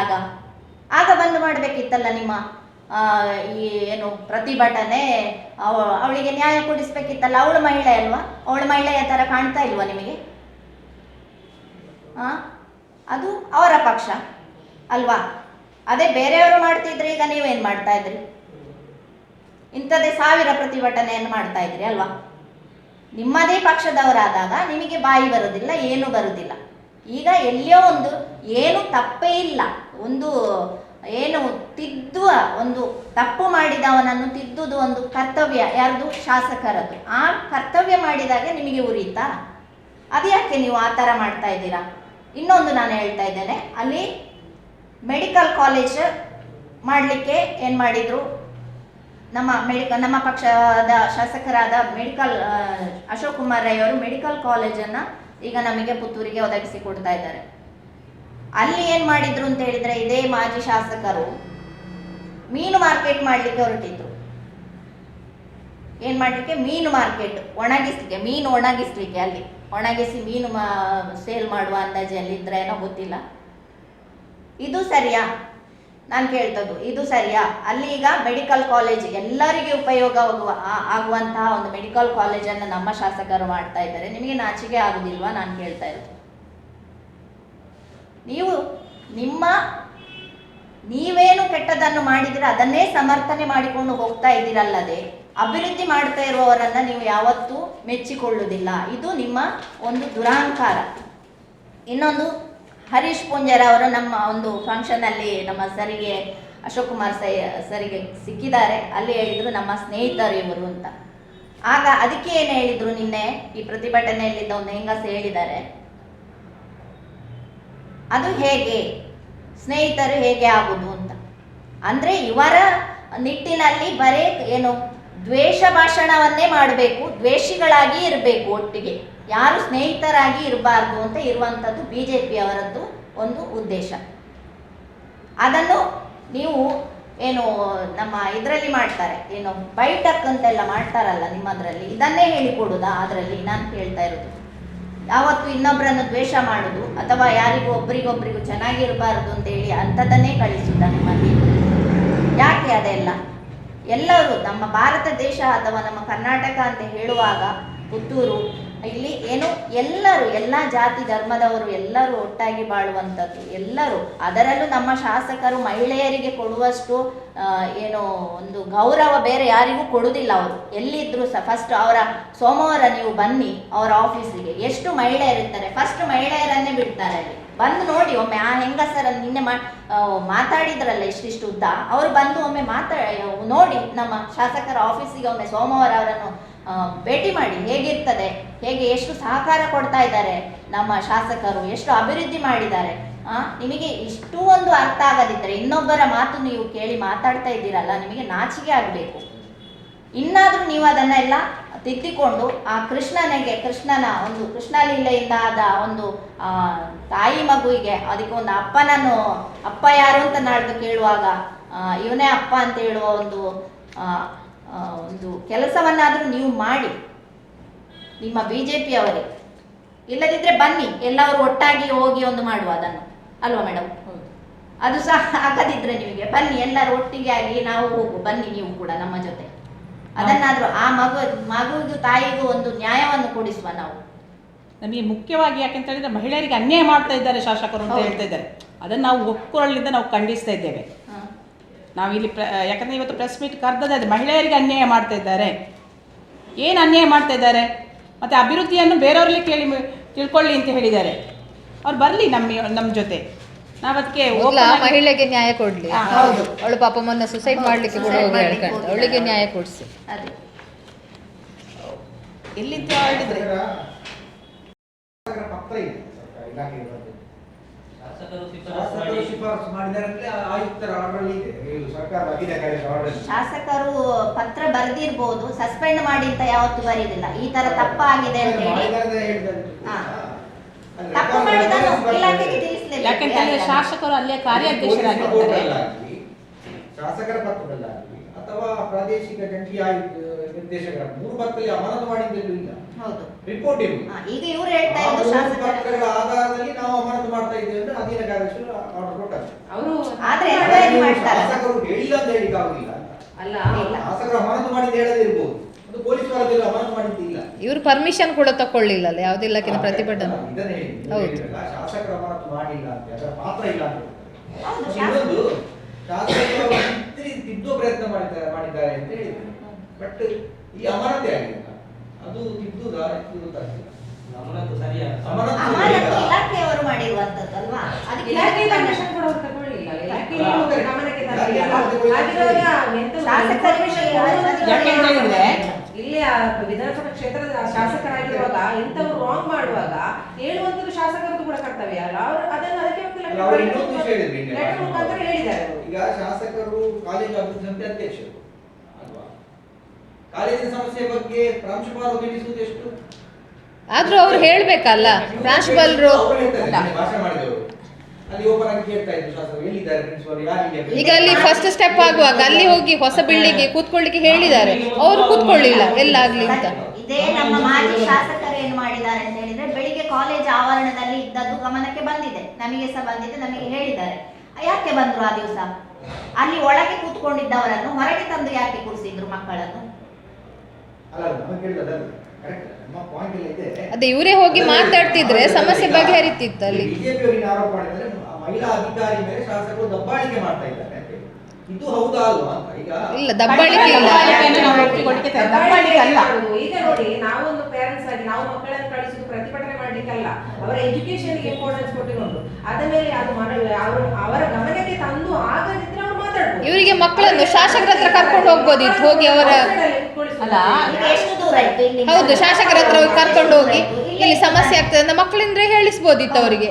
ಆಗ ಬಂದು ಮಾಡಬೇಕಿತ್ತಲ್ಲ ನಿಮ್ಮ ಈ ಏನು ಪ್ರತಿಭಟನೆ. ಅವಳಿಗೆ ನ್ಯಾಯ ಕೊಡಿಸ್ಬೇಕಿತ್ತಲ್ಲ. ಅವಳು ಮಹಿಳೆ ಅಲ್ವಾ? ಅವಳು ಮಹಿಳೆಯ ಥರ ಕಾಣ್ತಾ ಇಲ್ವಾ ನಿಮಗೆ? ಅದು ಅವರ ಪಕ್ಷ ಅಲ್ವಾ? ಅದೇ ಬೇರೆಯವರು ಮಾಡ್ತಿದ್ರೆ ಈಗ ನೀವೇನು ಮಾಡ್ತಾ ಇದ್ರಿ? ಇಂಥದ್ದೇ 1000 ಪ್ರತಿಭಟನೆಯನ್ನು ಮಾಡ್ತಾ ಇದ್ರಿ ಅಲ್ವಾ? ನಿಮ್ಮದೇ ಪಕ್ಷದವರಾದಾಗ ನಿಮಗೆ ಬಾಯಿ ಬರುವುದಿಲ್ಲ, ಏನೂ ಬರುವುದಿಲ್ಲ. ಈಗ ಎಲ್ಲಿಯೋ ಒಂದು ಏನು ತಪ್ಪೇ ಇಲ್ಲ, ಒಂದು ಏನು ತಿದ್ದುವ ಒಂದು ತಪ್ಪು ಮಾಡಿದವನನ್ನು ತಿದ್ದುವುದು ಒಂದು ಕರ್ತವ್ಯ ಯಾರ್ದು? ಶಾಸಕರದ್ದು. ಆ ಕರ್ತವ್ಯ ಮಾಡಿದಾಗ ನಿಮಗೆ ಉರಿತಾ? ಅದು ಯಾಕೆ ನೀವು ಆ ಥರ ಮಾಡ್ತಾ ಇದ್ದೀರಾ? ಇನ್ನೊಂದು ನಾನು ಹೇಳ್ತಾ ಇದ್ದೇನೆ, ಅಲ್ಲಿ ಮೆಡಿಕಲ್ ಕಾಲೇಜ್ ಮಾಡಲಿಕ್ಕೆ ಏನು ಮಾಡಿದರು, ನಮ್ಮ ಪಕ್ಷದ ಶಾಸಕರಾದ ಅಶೋಕ್ ಕುಮಾರ್ ರೈ ಅವರು ಮೆಡಿಕಲ್ ಕಾಲೇಜನ್ನು ಈಗ ನಮಗೆ ಪುತ್ತೂರಿಗೆ ಒದಗಿಸಿ ಕೊಡ್ತಾ ಇದ್ದಾರೆ. ಅಲ್ಲಿ ಏನು ಮಾಡಿದ್ರು ಅಂತ ಹೇಳಿದರೆ, ಇದೇ ಮಾಜಿ ಶಾಸಕರು ಮೀನು ಮಾರ್ಕೆಟ್ ಮಾಡಲಿಕ್ಕೆ ಹೊರಟಿದ್ರು. ಏನು ಮಾಡಲಿಕ್ಕೆ? ಮೀನು ಮಾರ್ಕೆಟ್ ಒಣಗಿಸ್ಲಿಕ್ಕೆ, ಮೀನು ಒಣಗಿಸ್ಲಿಕ್ಕೆ, ಅಲ್ಲಿ ಒಣಗಿಸಿ ಮೀನು ಸೇಲ್ ಮಾಡುವ ಅಂದಾಜಲ್ಲಿ ಇದ್ರೆ ಏನೋ ಗೊತ್ತಿಲ್ಲ. ಇದು ಸರಿಯಾ? ನಾನು ಕೇಳ್ತದ್ದು, ಇದು ಸರಿಯಾ? ಅಲ್ಲಿ ಈಗ ಮೆಡಿಕಲ್ ಕಾಲೇಜ್ ಎಲ್ಲರಿಗೆ ಉಪಯೋಗ ಆಗುವಂತಹ ಒಂದು ಮೆಡಿಕಲ್ ಕಾಲೇಜನ್ನು ನಮ್ಮ ಶಾಸಕರು ಮಾಡ್ತಾ ಇದ್ದಾರೆ. ನಿಮಗೆ ನಾಚಿಕೆ ಆಗುದಿಲ್ವಾ? ನಾನು ಕೇಳ್ತಾ ಇರೋದು. ನೀವೇನು ಕೆಟ್ಟದನ್ನು ಮಾಡಿದ್ರೆ ಅದನ್ನೇ ಸಮರ್ಥನೆ ಮಾಡಿಕೊಂಡು ಹೋಗ್ತಾ ಇದ್ದೀರಲ್ಲದೆ ಅಭಿವೃದ್ಧಿ ಮಾಡ್ತಾ ಇರುವವರನ್ನು ನೀವು ಯಾವತ್ತೂ ಮೆಚ್ಚಿಕೊಳ್ಳುವುದಿಲ್ಲ. ಇದು ನಿಮ್ಮ ಒಂದು ದುರಹಂಕಾರ. ಇನ್ನೊಂದು, ಹರೀಶ್ ಪೂಂಜಾರ ಅವರು ನಮ್ಮ ಒಂದು ಫಂಕ್ಷನಲ್ಲಿ ನಮ್ಮ ಸರಿಗೆ ಅಶೋಕ್ ಕುಮಾರ್ ಸರಿಗೆ ಸಿಕ್ಕಿದ್ದಾರೆ. ಅಲ್ಲಿ ಹೇಳಿದರು ನಮ್ಮ ಸ್ನೇಹಿತರು ಇವರು ಅಂತ. ಆಗ ಅದಕ್ಕೆ ಏನು ಹೇಳಿದರು, ನಿನ್ನೆ ಈ ಪ್ರತಿಭಟನೆಯಲ್ಲಿದ್ದ ಒಂದು ಹೆಂಗಸ ಹೇಳಿದ್ದಾರೆ, ಅದು ಹೇಗೆ ಸ್ನೇಹಿತರು ಹೇಗೆ ಆಗುದು ಅಂತ. ಅಂದರೆ ಇವರ ನಿಟ್ಟಿನಲ್ಲಿ ಬರೀ ಏನು ದ್ವೇಷ ಭಾಷಣವನ್ನೇ ಮಾಡಬೇಕು, ದ್ವೇಷಿಗಳಾಗಿ ಇರಬೇಕು, ಒಟ್ಟಿಗೆ ಯಾರು ಸ್ನೇಹಿತರಾಗಿ ಇರಬಾರ್ದು ಅಂತ ಇರುವಂಥದ್ದು BJP ಅವರದ್ದು ಒಂದು ಉದ್ದೇಶ. ಅದನ್ನು ನೀವು ಏನು ನಮ್ಮ ಇದರಲ್ಲಿ ಮಾಡ್ತಾರೆ, ಏನು ಬೈಟಕ್ ಅಂತೆಲ್ಲ ಮಾಡ್ತಾರಲ್ಲ ನಿಮ್ಮದ್ರಲ್ಲಿ, ಇದನ್ನೇ ಹೇಳಿಕೊಡುದಾ ಅದರಲ್ಲಿ ನಾನು ಕೇಳ್ತಾ ಇರೋದು. ಯಾವತ್ತು ಇನ್ನೊಬ್ಬರನ್ನು ದ್ವೇಷ ಮಾಡೋದು ಅಥವಾ ಯಾರಿಗೂ ಒಬ್ರಿಗೊಬ್ರಿಗೂ ಚೆನ್ನಾಗಿರಬಾರ್ದು ಅಂತೇಳಿ ಅಂಥದ್ದನ್ನೇ ಕಳಿಸುತ್ತಾ ನಿಮ್ಮಲ್ಲಿ? ಯಾಕೆ ಅದೆಲ್ಲ? ಎಲ್ಲರೂ ನಮ್ಮ ಭಾರತ ದೇಶ ಅಥವಾ ನಮ್ಮ ಕರ್ನಾಟಕ ಅಂತ ಹೇಳುವಾಗ ಪುತ್ತೂರು ಇಲ್ಲಿ ಏನು ಎಲ್ಲರೂ ಎಲ್ಲ ಜಾತಿ ಧರ್ಮದವರು ಎಲ್ಲರೂ ಒಟ್ಟಾಗಿ ಬಾಳುವಂಥದ್ದು, ಎಲ್ಲರೂ. ಅದರಲ್ಲೂ ನಮ್ಮ ಶಾಸಕರು ಮಹಿಳೆಯರಿಗೆ ಕೊಡುವಷ್ಟು ಏನು ಒಂದು ಗೌರವ ಬೇರೆ ಯಾರಿಗೂ ಕೊಡುವುದಿಲ್ಲ. ಅವರು ಎಲ್ಲಿದ್ದರೂ ಸಹ ಫಸ್ಟ್ ಅವರ ಸೋಮವಾರ ನೀವು ಬನ್ನಿ ಅವರ ಆಫೀಸಿಗೆ, ಎಷ್ಟು ಮಹಿಳೆಯರಿರ್ತಾರೆ, ಫಸ್ಟ್ ಮಹಿಳೆಯರನ್ನೇ ಬಿಡ್ತಾರೆ ಅಲ್ಲಿ. ಬಂದು ನೋಡಿ ಒಮ್ಮೆ ಆ ಹೆಂಗಸರನ್ನು ನಿನ್ನೆ ಮಾತಾಡಿದ್ರಲ್ಲ ಇಷ್ಟಿಷ್ಟು ಉದ್ದ, ಅವರು ಬಂದು ಒಮ್ಮೆ ನೋಡಿ ನಮ್ಮ ಶಾಸಕರ ಆಫೀಸಿಗೆ ಒಮ್ಮೆ ಸೋಮವಾರ ಅವರನ್ನು ಭೇಟಿ ಮಾಡಿ, ಹೇಗಿರ್ತದೆ, ಹೇಗೆ ಎಷ್ಟು ಸಹಕಾರ ಕೊಡ್ತಾ ಇದ್ದಾರೆ ನಮ್ಮ ಶಾಸಕರು, ಎಷ್ಟು ಅಭಿವೃದ್ಧಿ ಮಾಡಿದ್ದಾರೆ. ನಿಮಗೆ ಇಷ್ಟೂ ಒಂದು ಅರ್ಥ ಆಗದಿದ್ದರೆ ಇನ್ನೊಬ್ಬರ ಮಾತು ನೀವು ಕೇಳಿ ಮಾತಾಡ್ತಾ ಇದ್ದೀರಲ್ಲ, ನಿಮಗೆ ನಾಚಿಕೆ ಆಗಬೇಕು. ಇನ್ನಾದರೂ ನೀವು ಅದನ್ನೆಲ್ಲ ತಿದ್ದಿಕೊಂಡು ಆ ಕೃಷ್ಣನ ಒಂದು ಕೃಷ್ಣ ಲೀಲೆಯಿಂದ ಆದ ಒಂದು ತಾಯಿ ಮಗುವಿಗೆ ಅದಕ್ಕೆ ಒಂದು ಅಪ್ಪನನ್ನು, ಅಪ್ಪ ಯಾರು ಅಂತ ನಾಡ್ದು ಕೇಳುವಾಗ ಇವನೇ ಅಪ್ಪ ಅಂತ ಹೇಳುವ ಒಂದು ಕೆಲಸವನ್ನಾದರೂ ನೀವು ಮಾಡಿ ನಿಮ್ಮ BJP ಅವರೇ. ಇಲ್ಲದಿದ್ದರೆ ಬನ್ನಿ ಎಲ್ಲರೂ ಒಟ್ಟಾಗಿ ಹೋಗಿ ಒಂದು ಮಾಡುವ ಅದನ್ನು, ಅಲ್ವಾ ಮೇಡಮ್? ಅದು ಸಹ ಆಗದಿದ್ರೆ ನಿಮಗೆ ಬನ್ನಿ ಎಲ್ಲರೂ ಒಟ್ಟಿಗೆ ಆಗಿ ನಾವು ಹೋಗು, ಬನ್ನಿ ನೀವು ಕೂಡ ನಮ್ಮ ಜೊತೆ. ಅದನ್ನಾದ್ರೂ ಆ ಮಗುವಿಗೂ ತಾಯಿಗೂ ಒಂದು ನ್ಯಾಯವನ್ನು ಕೊಡಿಸುವ ನಾವು. ನಮಗೆ ಮುಖ್ಯವಾಗಿ ಯಾಕೆಂತ ಹೇಳಿದ್ರೆ ಮಹಿಳೆಯರಿಗೆ ಅನ್ಯಾಯ ಮಾಡ್ತಾ ಇದ್ದಾರೆ ಶಾಸಕರು ಅಂತ ಹೇಳ್ತಾ ಇದ್ದಾರೆ. ಅದನ್ನು ನಾವು ಒಕ್ಕೂರಲ್ಲಿಂದ ನಾವು ಖಂಡಿಸ್ತಾ ಇದ್ದೇವೆ. ನಾವಿಲ್ಲಿ ಯಾಕಂದರೆ ಇವತ್ತು ಪ್ರೆಸ್ ಮೀಟ್ ಕರೆದದ್ದು ಮಹಿಳೆಯರಿಗೆ ಅನ್ಯಾಯ ಮಾಡ್ತಾ ಇದ್ದಾರೆ. ಏನು ಅನ್ಯಾಯ ಮಾಡ್ತಾ ಇದ್ದಾರೆ? ಮತ್ತು ಅಭಿವೃದ್ಧಿಯನ್ನು ಬೇರೆಯವರಲ್ಲಿ ತಿಳ್ಕೊಳ್ಳಿ ಅಂತ ಹೇಳಿದ್ದಾರೆ. ಅವ್ರು ಬರಲಿ ನಮ್ಮ ಜೊತೆ, ನಾವು ಅದಕ್ಕೆ ಮಹಿಳೆಗೆ ನ್ಯಾಯ ಕೊಡ್ಲಿ. ಅವಳು ಪಾಪ ಮೊನ್ನೆ ಸುಸೈಡ್ ಮಾಡ್ಲಿಕ್ಕೆ ಕೂಡ ಹೋಗಿ ಹೇಳ್ಕೊಂಡು ಅವಳಿಗೆ ನ್ಯಾಯ ಕೊಡಿಸಿ. ಎಲ್ಲಿಂದ ಹೇಳಿದ್ರೆ ಶಾಸಕರು ಪತ್ರ ಬರೆದಿರ್ಬೋದು, ಸಸ್ಪೆಂಡ್ ಮಾಡಿ ಅಂತ ಯಾವತ್ತು ಬರೆಯುವುದಿಲ್ಲ. ಈ ತರ ತಪ್ಪಾಗಿದೆ ಅಂತ ಹೇಳಿ ತಪ್ಪು ಮಾಡಿದನ್ನು ಇಲಾಖೆಗೆ ತಿಳಿಸಲೇಬೇಕು. ಯಾಕೆಂತಂದ್ರೆ ಶಾಸಕರು ಅಲ್ಲೇ ಕಾರ್ಯಾಧ್ಯಕ್ಷರಾಗಿರ್ತಾರೆ. ಶಾಸಕರ ಪತ್ರದಲ್ಲಾಗಲಿ ಅಥವಾ ಪ್ರಾದೇಶಿಕ ಜಂಟಿ ನಿರ್ದೇಶಕರ 3 ಪತ್ರದಲ್ಲಿ ಅಮಾನತು ಮಾಡಿದ್ದೆಲ್ಲೂ ಇಲ್ಲ. ಹೌದು, ರಿಪೋರ್ಟ್ ಇರುವುದು. ಈಗ ಇವರು ಹೇಳ್ತಾ ಇದ್ದು ಶಾಸಕರ ಆಧಾರದಲ್ಲಿ ನಾವು ಅಮಾನತು ಮಾಡ್ತಾ ಇದ್ದೇವೆ ಅಂತ ಅಧೀನ ಕಾರ್ಯದರ್ಶಿ ಆರ್ಡರ್ ಕೊಟ್ಟರು. ಅವರು ಆದ್ರೆ ಎನ್ಕ್ವೈರಿ ಮಾಡ್ತಾರೆ. ಶಾಸಕರು ಹೇಳಿಲ್ಲ ಅಂತ ಹೇಳಿಕ್ಕೆ ಆಗುದಿಲ್ಲ ಅಲ್ಲ, ಶಾಸಕರು ಅಮಾನತು ಮಾಡಿದ್ದು ಹೇಳದೇ ಇರಬಹುದು, ಅದು ಪೊಲೀಸ್ ವರದಿಯಲ್ಲಿ ಅಮಾನತು ಮಾಡಿದ್ದಿಲ್ಲ. ಇವರು ಪರ್ಮಿಷನ್ ಕೂಡ ತಕೊಳ್ಳಿಲ್ಲ ಅಲ್ಲ ಯಾವುದೇ ಇಲಾಖೆಯ ಪ್ರತಿಭಟನೆ. ಇದನ್ನೇ ಹೇಳಿಲ್ಲ, ಶಾಸಕರು ಅಮಾನತು ಮಾಡಿಲ್ಲ ಅಂತ, ಅದರ ಪಾತ್ರ ಇಲ್ಲ ಅಂತ. ಇನ್ನೊಂದು ಶಾಸಕರು ತಿದ್ದೋ ಪ್ರಯತ್ನ ಮಾಡಿದ್ದಾರೆ ಅಂತ ಹೇಳಿದ್ರು. ಬಟ್ ಈ ಅಮಾನತೆ ಆಗಿಲ್ಲ, ಅದು ತಿದ್ದುದಾ ಗೊತ್ತಾಗ್ತಿಲ್ಲ. ಅಮಾನತು ಸರಿಯಾಗಿ ಇಲಾಖೆಯವರು ಮಾಡಿರುವಂತದ್ದಲ್ವಾ, ಅದಕ್ಕೆ ಇಲಾಖೆ ಪರ್ಮಿಷನ್ ಕೂಡ ಅವರು ತಗೊಳ್ಳಿಲ್ಲ. ಇಲಾಖೆ ಗಮನಕ್ಕೆ ಯಾಕೆಂದ್ರೆ ಇಲ್ಲಿ ವಿಧಾನಸಭಾ ಕ್ಷೇತ್ರದ ಶಾಸಕರಾಗಿರುವಾಗ ಇಂಥವ್ರು ರಾಂಗ್ ಮಾಡುವಾಗ ಹೇಳುವಂತದ್ದು ಶಾಸಕರದ್ದು ಕೂಡ ಕರ್ತವ್ಯ ಅಲ್ಲ. ಅವರು ಅದನ್ನು ಅದಕ್ಕೆ ಮುಖಾಂತರ ಹೇಳಿದ್ದಾರೆ. ಈಗ ಶಾಸಕರು ಕಾಲೇಜು ಅಭಿವೃದ್ಧಿ ಸಮಿತಿ ಅಧ್ಯಕ್ಷರು ಅಲ್ವಾ, ಕಾಲೇಜಿನ ಸಮಸ್ಯೆ ಬಗ್ಗೆ ಪ್ರಾಂಶುಪಾಲರು ತಿಳಿಸುವುದು ಎಷ್ಟು? ಆದ್ರೂ ಅವ್ರು ಹೇಳ್ಬೇಕಲ್ಲ ಪ್ರಾಂಶುಪಾಲರು. ಭಾಷಣ ಮಾಡಿದವರು ಅಲ್ಲಿ ಓಪನ್ ಆಗಿ ಕೇಳ್ತಾ ಇದ್ರು ಶಾಸಕರು ಎಲ್ಲಿದ್ದಾರೆ ಪ್ರಿನ್ಸಿಪಾಲ್ ಯಾರಿಗೆ. ಈಗ ಅಲ್ಲಿ ಫಸ್ಟ್ ಸ್ಟೆಪ್ ಆಗುವಾಗ ಅಲ್ಲಿ ಹೋಗಿ ಹೊಸ ಬಿಲ್ಡಿಂಗ್ಗೆ ಕೂತ್ಕೊಳ್ಳಿಕ್ಕೆ ಹೇಳಿದ್ದಾರೆ, ಅವರು ಕೂತ್ಕೊಳ್ಳಿಲ್ಲ ಎಲ್ಲ ಆಗ್ಲಿ ಅಂತ. ಇದೇ ನಮ್ಮ ಮಾಜಿ ಶಾಸಕರು ಏನು ಮಾಡಿದ್ದಾರೆ ಅಂತ ಹೇಳಿದ್ರೆ, ಬೆಳಿಗ್ಗೆ ಕಾಲೇಜ್ ಆವರಣದಲ್ಲಿ ಇದ್ದದ್ದು ಗಮನಕ್ಕೆ ಬಂದಿದೆ, ನಮಗೆ ಸಹ ಬಂದಿದೆ, ನಮಗೆ ಹೇಳಿದ್ದಾರೆ. ಯಾಕೆ ಬಂದ್ರು ಆ ದಿವಸ? ಅಲ್ಲಿ ಒಳಗೆ ಕೂತ್ಕೊಂಡಿದ್ದವರನ್ನು ಹೊರಗೆ ತಂದು ಯಾಕೆ ಕೂರಿಸಿದ್ರು ಮಕ್ಕಳನ್ನು? ಅದೇ ಇವರೇ ಹೋಗಿ ಮಾತಾಡ್ತಿದ್ರೆ ಸಮಸ್ಯೆ ಬಗೆಹರಿತಿತ್ತು ಅಲ್ಲಿ. ಬಿಜೆಪಿಯವರಿಗೆ ಆರೋಪ ಮಾಡಿದ್ರೆ ಮಹಿಳಾ ಅಧಿಕಾರಿ ಮೇಲೆ ಶಾಸಕರು ದಬ್ಬಾಳಿಕೆ ಮಾಡ್ತಾ ಇದ್ದಾರೆ. ಇದು ಹೌದಾ ಅಲ್ವಾ ಅಂತ. ಈಗ ಇಲ್ಲ ದಬ್ಬಾಳಿಕೆ ಇಲ್ಲ. ಈಗ ನೋಡಿ, ನಾವೊಂದು ಪೇರೆಂಟ್ಸ್ ಆಗಿ ನಾವು ಮಕ್ಕಳನ್ನು ಕಳಿಸಿದ್ದು ಪ್ರತಿಭಟನೆ ಮಾಡ್ಲಿಕ್ಕಲ್ಲ, ಅವರ ಎಜುಕೇಶನ್ಗೆ ಇಂಪಾರ್ಟೆನ್ಸ್ ಕೊಟ್ಟಿಕೊಂಡು ಅದ ಮೇಲೆ ಅದು ಅವರ ಗಮನಕ್ಕೆ ತಂದು ಆಗದಿದ್ರೆ ಅವ್ರು ಮಾತಾಡ್ಬೋದು. ಇವರಿಗೆ ಮಕ್ಕಳನ್ನು ಶಾಸಕರ ಹತ್ರ ಕರ್ಕೊಂಡು ಹೋಗ್ಬೋದಿತ್ತು, ಹೋಗಿ ಅವರ ಹೌದು ಶಾಸಕರ ಹತ್ರ ಹೋಗಿ ಕರ್ಕೊಂಡು ಹೋಗಿ ಇಲ್ಲಿ ಸಮಸ್ಯೆ ಆಗ್ತದೆ ಅಂತ ಮಕ್ಕಳಿಂದ್ರೆ ಹೇಳಿಸ್ಬೋದಿತ್ತು ಅವರಿಗೆ.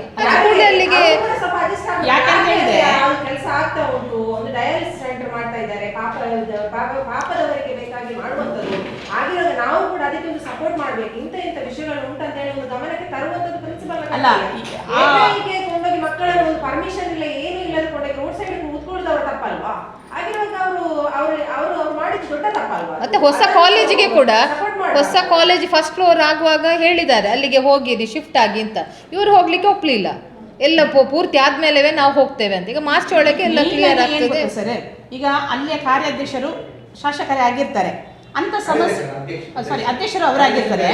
ಅಲ್ಲಿಗೆ ಕೆಲಸ ಆಗ್ತಾ ಉಂಟು, ಒಂದು ಡಯಾಲಿಸಿಸ್ ಸೆಂಟರ್ ಮಾಡ್ತಾ ಇದ್ದಾರೆ, ಪಾಪದವರಿಗೆ ಬೇಕಾಗಿ ಮಾಡುವಂತ ಅದಕ್ಕೆ ಒಂದು ಸಪೋರ್ಟ್ ಮಾಡ್ಬೇಕು. ಇಂಥ ವಿಷಯಗಳು ಉಂಟಂತ ಹೇಳಿ ಒಂದು ಗಮನಕ್ಕೆ ತರುವಂತದ್ದು ಪ್ರಿನ್ಸಿಪಲ್ ಅಲ್ಲ, ಏಕಾಏಕಿ ಕೊಂಡೋಗಿ ಮಕ್ಕಳನ್ನು ಒಂದು ಪರ್ಮಿಷನ್ ಇಲ್ಲ ಏನು ಇಲ್ಲದ ಕೊಂಡೋಗಿ ರೋಡ್ ಸೈಡ್ ಕೂತ್ಕೊಳ್ಳೋದವ್ರ ತಪ್ಪಲ್ವಾ? ಆಗಿರುವಾಗ ಅವರು ಮಾಡಿದ್ದು ದೊಡ್ಡ ತಪ್ಪಲ್ವಾ? ಮತ್ತೆ ಹೊಸ ಕಾಲೇಜಿಗೆ ಕೂಡ ಹೊಸ ಕಾಲೇಜ್ ಫಸ್ಟ್ ಫ್ಲೋರ್ ಆಗುವಾಗ ಹೇಳಿದ್ದಾರೆ ಅಲ್ಲಿಗೆ ಹೋಗಿರಿ ಶಿಫ್ಟ್ ಆಗಿ ಅಂತ. ಇವರು ಹೋಗ್ಲಿಕ್ಕೆ ಒಪ್ಲಿಲ್ಲ. ಎಲ್ಲ ಪೂರ್ತಿ ಆದ್ಮೇಲೆ ನಾವು ಹೋಗ್ತೇವೆ ಅಂತ. ಈಗ ಮಾರ್ಚ್ ಒಳಗೆ ಎಲ್ಲ ಕ್ಲಿಯರ್ ಆಗ್ತದೆ ಸರ್. ಈಗ ಅಲ್ಲಿಯ ಕಾರ್ಯಾಧ್ಯಕ್ಷರು ಶಾಸಕರೇ ಆಗಿರ್ತಾರೆ ಅಂತ ಸಮಸ್ಯೆ, ಸಾರಿ ಅಧ್ಯಕ್ಷರು ಅವರಾಗಿರ್ತಾರೆ.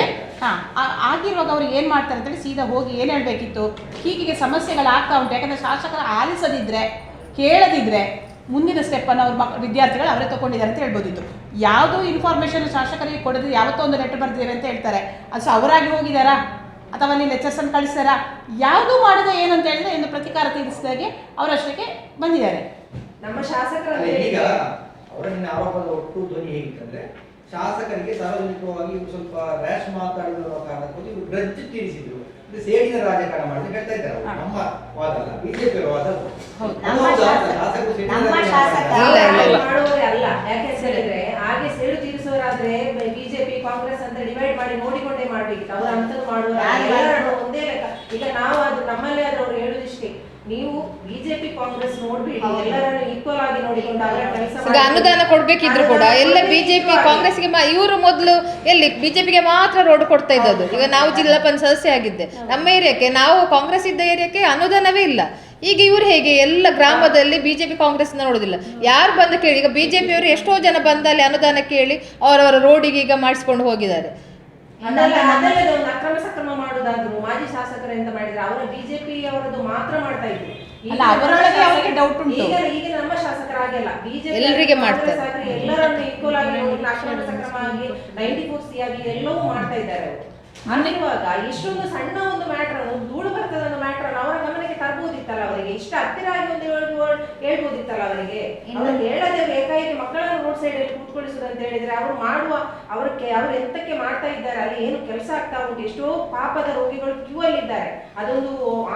ಆಗಿರುವಾಗ ಅವ್ರು ಏನು ಮಾಡ್ತಾರೆ ಅಂತೇಳಿ ಸೀದಾ ಹೋಗಿ ಏನು ಹೇಳಬೇಕಿತ್ತು, ಹೀಗೆ ಸಮಸ್ಯೆಗಳಾಗ್ತಾ ಉಂಟು. ಯಾಕಂದರೆ ಶಾಸಕರು ಆಲಿಸದಿದ್ದರೆ ಕೇಳದಿದ್ದರೆ ಮುಂದಿನ ಸ್ಟೆಪ್ಪನ್ನು ಅವ್ರ ವಿದ್ಯಾರ್ಥಿಗಳು ಅವರೇ ತೊಗೊಂಡಿದ್ದಾರೆ ಅಂತ ಹೇಳ್ಬೋದಿತ್ತು. ಯಾವುದೋ ಇನ್ಫಾರ್ಮೇಷನ್ ಶಾಸಕರಿಗೆ ಕೊಡೋದು ಯಾವತ್ತೋ ಒಂದು ಲೆಟರ್ ಬರ್ತಿದ್ದೇವೆ ಅಂತ ಹೇಳ್ತಾರೆ. ಅದು ಸಹ ಅವರಾಗಿ ಹೋಗಿದ್ದಾರಾ ಅಥವಾ ನೀವು ಲೆಕ್ಚರ್ಸನ್ನು ಕಳಿಸ್ತಾರಾ? ಯಾವುದೂ ಮಾಡದೆ ಏನು ಅಂತ ಹೇಳಿದ್ರೆ ಒಂದು ಪ್ರತಿಕಾರ ತೀರಿಸಿದಾಗೆ ಅವರಷ್ಟಕ್ಕೆ ಬಂದಿದ್ದಾರೆ. ನಮ್ಮ ಶಾಸಕರ ಈಗ ಅವರ ಆರೋಪದ ಒಟ್ಟು ಧ್ವನಿ ಹೇಗಿತ್ತಂದ್ರೆ, ಶಾಸಕರಿಗೆ ಸಾರ್ವಜನಿಕವಾಗಿ ಇವರು ಸ್ವಲ್ಪ ರ್ಯಾಶ್ ಮಾತಾಡಿರುವ ಕಾರಣಕ್ಕೋಸ್ಕರ ಇವರು ಗ್ರಜ್ಜು ತೀರಿಸಿದ್ರು. ಇದು ಸೇಡಿನ ರಾಜಕಾರಣ ಮಾಡಿದ್ರೆ ಹೇಳ್ತಾ ಇದ್ದಾರೆ. ನಮ್ಮ ವಾದ ಅಲ್ಲ, ಬಿಜೆಪಿ ವಾದ. ಮಾಡುವವರೇ ಅಲ್ಲ. ಯಾಕೆ ಹೇಳಿದ್ರೆ ಹಾಗೆ ಸೇಡು ತೀರಿಸುವರಾದ್ರೆ ಬಿಜೆಪಿ ಕಾಂಗ್ರೆಸ್ ಅಂತ ಡಿವೈಡ್ ಮಾಡಿ ನೋಡಿಕೊಂಡೇ ಮಾಡ್ಬೇಕಿತ್ತು. ಅವ್ರು ಅಂತದ್ದು ಮಾಡುವ ಒಂದೇ ಲೆಕ್ಕ. ಈಗ ನಾವು ಅದು ನಮ್ಮಲ್ಲೇ ಆದವ್ರು ಹೇಳುದಿಷ್ಟೇ, ನೀವು ಬಿಜೆಪಿ ಕಾಂಗ್ರೆಸ್ ನೋಡ್ಬಿಡಿ, ಎಲ್ಲರನ್ನು ಈಕ್ವಲ್ ಆಗಿ ನೋಡಿಕೊಂಡು ಅವರ ಕೆಲಸ. ಈಗ ಅನುದಾನ ಕೊಡ್ಬೇಕಿದ್ರು ಕೂಡ ಎಲ್ಲ ಬಿಜೆಪಿ ಕಾಂಗ್ರೆಸ್ಗೆ ಇವರು ಮೊದಲು ಎಲ್ಲಿ ಬಿಜೆಪಿಗೆ ಮಾತ್ರ ರೋಡ್ ಕೊಡ್ತಾ ಇದ್ದದ್ದು. ಈಗ ನಾವು ಜಿಲ್ಲಾ ಪಂಚಾಯತ್ ಸದಸ್ಯ ಆಗಿದ್ದೆ, ನಮ್ಮ ಏರಿಯಾಕ್ಕೆ ನಾವು ಕಾಂಗ್ರೆಸ್ ಇದ್ದ ಏರಿಯಾಕ್ಕೆ ಅನುದಾನವೇ ಇಲ್ಲ. ಈಗ ಇವ್ರು ಹೇಗೆ ಎಲ್ಲ ಗ್ರಾಮದಲ್ಲಿ ಬಿಜೆಪಿ ಕಾಂಗ್ರೆಸ್ ನೋಡುದಿಲ್ಲ. ಯಾರು ಬಂದು ಕೇಳಿ, ಈಗ ಬಿಜೆಪಿ ಅವರು ಎಷ್ಟೋ ಜನ ಬಂದಲ್ಲಿ ಅನುದಾನ ಕೇಳಿ ಅವರವರ ರೋಡಿಗೆ ಈಗ ಮಾಡಿಸ್ಕೊಂಡು ಹೋಗಿದ್ದಾರೆ. ಅದಲ್ಲದೆ ಒಂದು ಅಕ್ರಮ ಸಕ್ರಮ ಮಾಡುದಾದ್ರು ಮಾಜಿ ಶಾಸಕರು ಎಂತ ಮಾಡಿದ್ರೆ ಅವರ ಬಿಜೆಪಿ ಅವರದ್ದು ಮಾತ್ರ ಮಾಡ್ತಾ ಇದ್ರು. ಈಗ ನಮ್ಮ ಶಾಸಕರಾಗಿಲ್ಲ, ಬಿಜೆಪಿ ಎಲ್ಲರಿಗೆ ಮಾಡ್ತಾರೆ, ಎಲ್ಲರನ್ನು ಈಕ್ವಲ್ ಆಗಿ ಅಕ್ರಮ ಸಕ್ರಮ ಆಗಿ 94C ಆಗಿ ಎಲ್ಲವೂ ಮಾಡ್ತಾ ಇದ್ದಾರೆ ಅವರು. ಅನ್ನುವಾಗ ಇಷ್ಟೊಂದು ಸಣ್ಣ ಒಂದು ಮ್ಯಾಟರ್, ಧೂಳು ಬರ್ತದ ಅನ್ನೋ ಮ್ಯಾಟರ್ ಅವರ ಗಮನಕ್ಕೆ ತರಬಹುದಿತ್ತಲ್ಲ. ಅವರಿಗೆ ಇಷ್ಟ ಹತ್ತಿರ ಆಗಿ ಒಂದು ಹೇಳ್ಬೋದಿತ್ತಲ್ಲ ಅವರಿಗೆ. ಅವ್ರು ಹೇಳದೆ ಏಕಾಏಕಿ ಮಕ್ಕಳನ್ನು ರೋಡ್ ಸೈಡ್ ಅಲ್ಲಿ ಕೂತ್ಕೊಳಿಸುದು ಅಂತ ಹೇಳಿದ್ರೆ ಅವರು ಮಾಡುವ ಅವ್ರು ಎಂತಕ್ಕೆ ಮಾಡ್ತಾ ಇದ್ದಾರೆ, ಅಲ್ಲಿ ಏನು ಕೆಲಸ ಆಗ್ತಾ ಉಂಟು, ಎಷ್ಟೋ ಪಾಪದ ರೋಗಿಗಳು ಕ್ಯೂ ಅಲ್ಲಿ ಇದ್ದಾರೆ. ಅದೊಂದು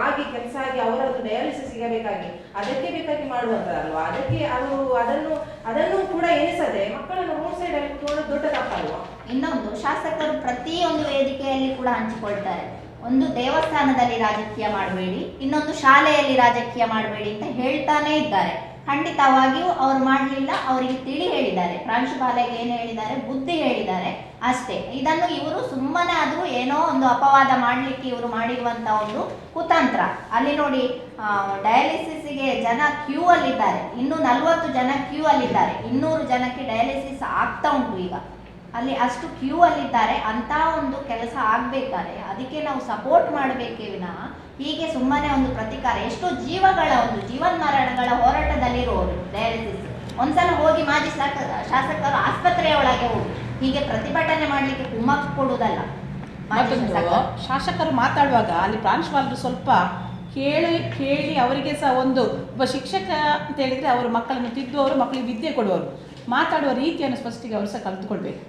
ಆಗಿ ಕೆಲಸ ಆಗಿ ಅವರದ್ದು ಡಯಾಲಿಸಿಸ್ ಸಿಗಬೇಕಾಗಿ ಅದಕ್ಕೆ ಬೇಕಾಗಿ ಮಾಡುವಂತದಲ್ವಾ. ಅದಕ್ಕೆ ಅವರು ಅದನ್ನು ಕೂಡ ಎನಿಸದೆ ಮಕ್ಕಳನ್ನು ರೋಡ್ ಸೈಡ್ ಅಲ್ಲಿ ಕೂತ್ಕೊಳ್ಳೋದು ದೊಡ್ಡ ತಪ್ಪಲ್ವಾ? ಇನ್ನೊಂದು, ಶಾಸಕರು ಪ್ರತಿಯೊಂದು ವೇದಿಕೆಯಲ್ಲಿ ಕೂಡ ಹಂಚಿಕೊಳ್ತಾರೆ. ಒಂದು ದೇವಸ್ಥಾನದಲ್ಲಿ ರಾಜಕೀಯ ಮಾಡಬೇಡಿ, ಇನ್ನೊಂದು ಶಾಲೆಯಲ್ಲಿ ರಾಜಕೀಯ ಮಾಡಬೇಡಿ ಅಂತ ಹೇಳ್ತಾನೆ ಇದ್ದಾರೆ. ಖಂಡಿತವಾಗಿಯೂ ಅವ್ರು ಮಾಡಲಿಲ್ಲ. ಅವರಿಗೆ ತಿಳಿ ಹೇಳಿದ್ದಾರೆ, ಪ್ರಾಂಶುಪಾಲಗೆ ಏನು ಹೇಳಿದ್ದಾರೆ, ಬುದ್ಧಿ ಹೇಳಿದ್ದಾರೆ ಅಷ್ಟೇ. ಇದನ್ನು ಇವರು ಸುಮ್ಮನೆ ಆದರೂ ಏನೋ ಒಂದು ಅಪವಾದ ಮಾಡಲಿಕ್ಕೆ ಇವರು ಮಾಡಿರುವಂಥ ಒಂದು ಕುತಂತ್ರ. ಅಲ್ಲಿ ನೋಡಿ, ಡಯಾಲಿಸಿಸ್ಗೆ ಜನ ಕ್ಯೂ ಅಲ್ಲಿದ್ದಾರೆ, ಇನ್ನೂ 40 ಜನ ಕ್ಯೂ ಅಲ್ಲಿದ್ದಾರೆ, 200 ಜನಕ್ಕೆ ಡಯಾಲಿಸಿಸ್ ಆಗ್ತಾ ಉಂಟು. ಈಗ ಅಲ್ಲಿ ಅಷ್ಟು ಕ್ಯೂ ಅಲ್ಲಿದ್ದಾರೆ. ಅಂತ ಒಂದು ಕೆಲಸ ಆಗಬೇಕಾದ್ರೆ ಅದಕ್ಕೆ ನಾವು ಸಪೋರ್ಟ್ ಮಾಡಬೇಕೇ ವಿನಃ ಹೀಗೆ ಸುಮ್ಮನೆ ಒಂದು ಪ್ರತಿಕಾರ. ಎಷ್ಟೋ ಜೀವಗಳ ಒಂದು ಜೀವನ್ಮರಣಗಳ ಹೋರಾಟದಲ್ಲಿರುವವರು ಡಯಾಲಿಸಿಸ್. ಒಂದ್ಸಲ ಹೋಗಿ ಮಾಜಿ ಶಾಸಕರು ಆಸ್ಪತ್ರೆಯ ಒಳಗೆ ಹೋಗಿ ಹೀಗೆ ಪ್ರತಿಭಟನೆ ಮಾಡಲಿಕ್ಕೆ ಕುಮ್ಮಕ್ಕು ಕೊಡುವುದಲ್ಲ. ಶಾಸಕರು ಮಾತಾಡುವಾಗ ಅಲ್ಲಿ ಪ್ರಾಂಶುಪಾಲರು ಸ್ವಲ್ಪ ಕೇಳಿ ಅವರಿಗೆ ಸಹ ಒಬ್ಬ ಶಿಕ್ಷಕ ಅಂತ ಹೇಳಿದ್ರೆ ಅವರು ಮಕ್ಕಳನ್ನು ತಿದ್ದುವವರು, ಮಕ್ಕಳಿಗೆ ವಿದ್ಯೆ ಕೊಡುವವರು, ಮಾತಾಡುವ ರೀತಿಯನ್ನು ಸ್ಪಷ್ಟಿಗೆ ಅವರು ಸಹ ಕಲಿತುಕೊಳ್ಬೇಕು.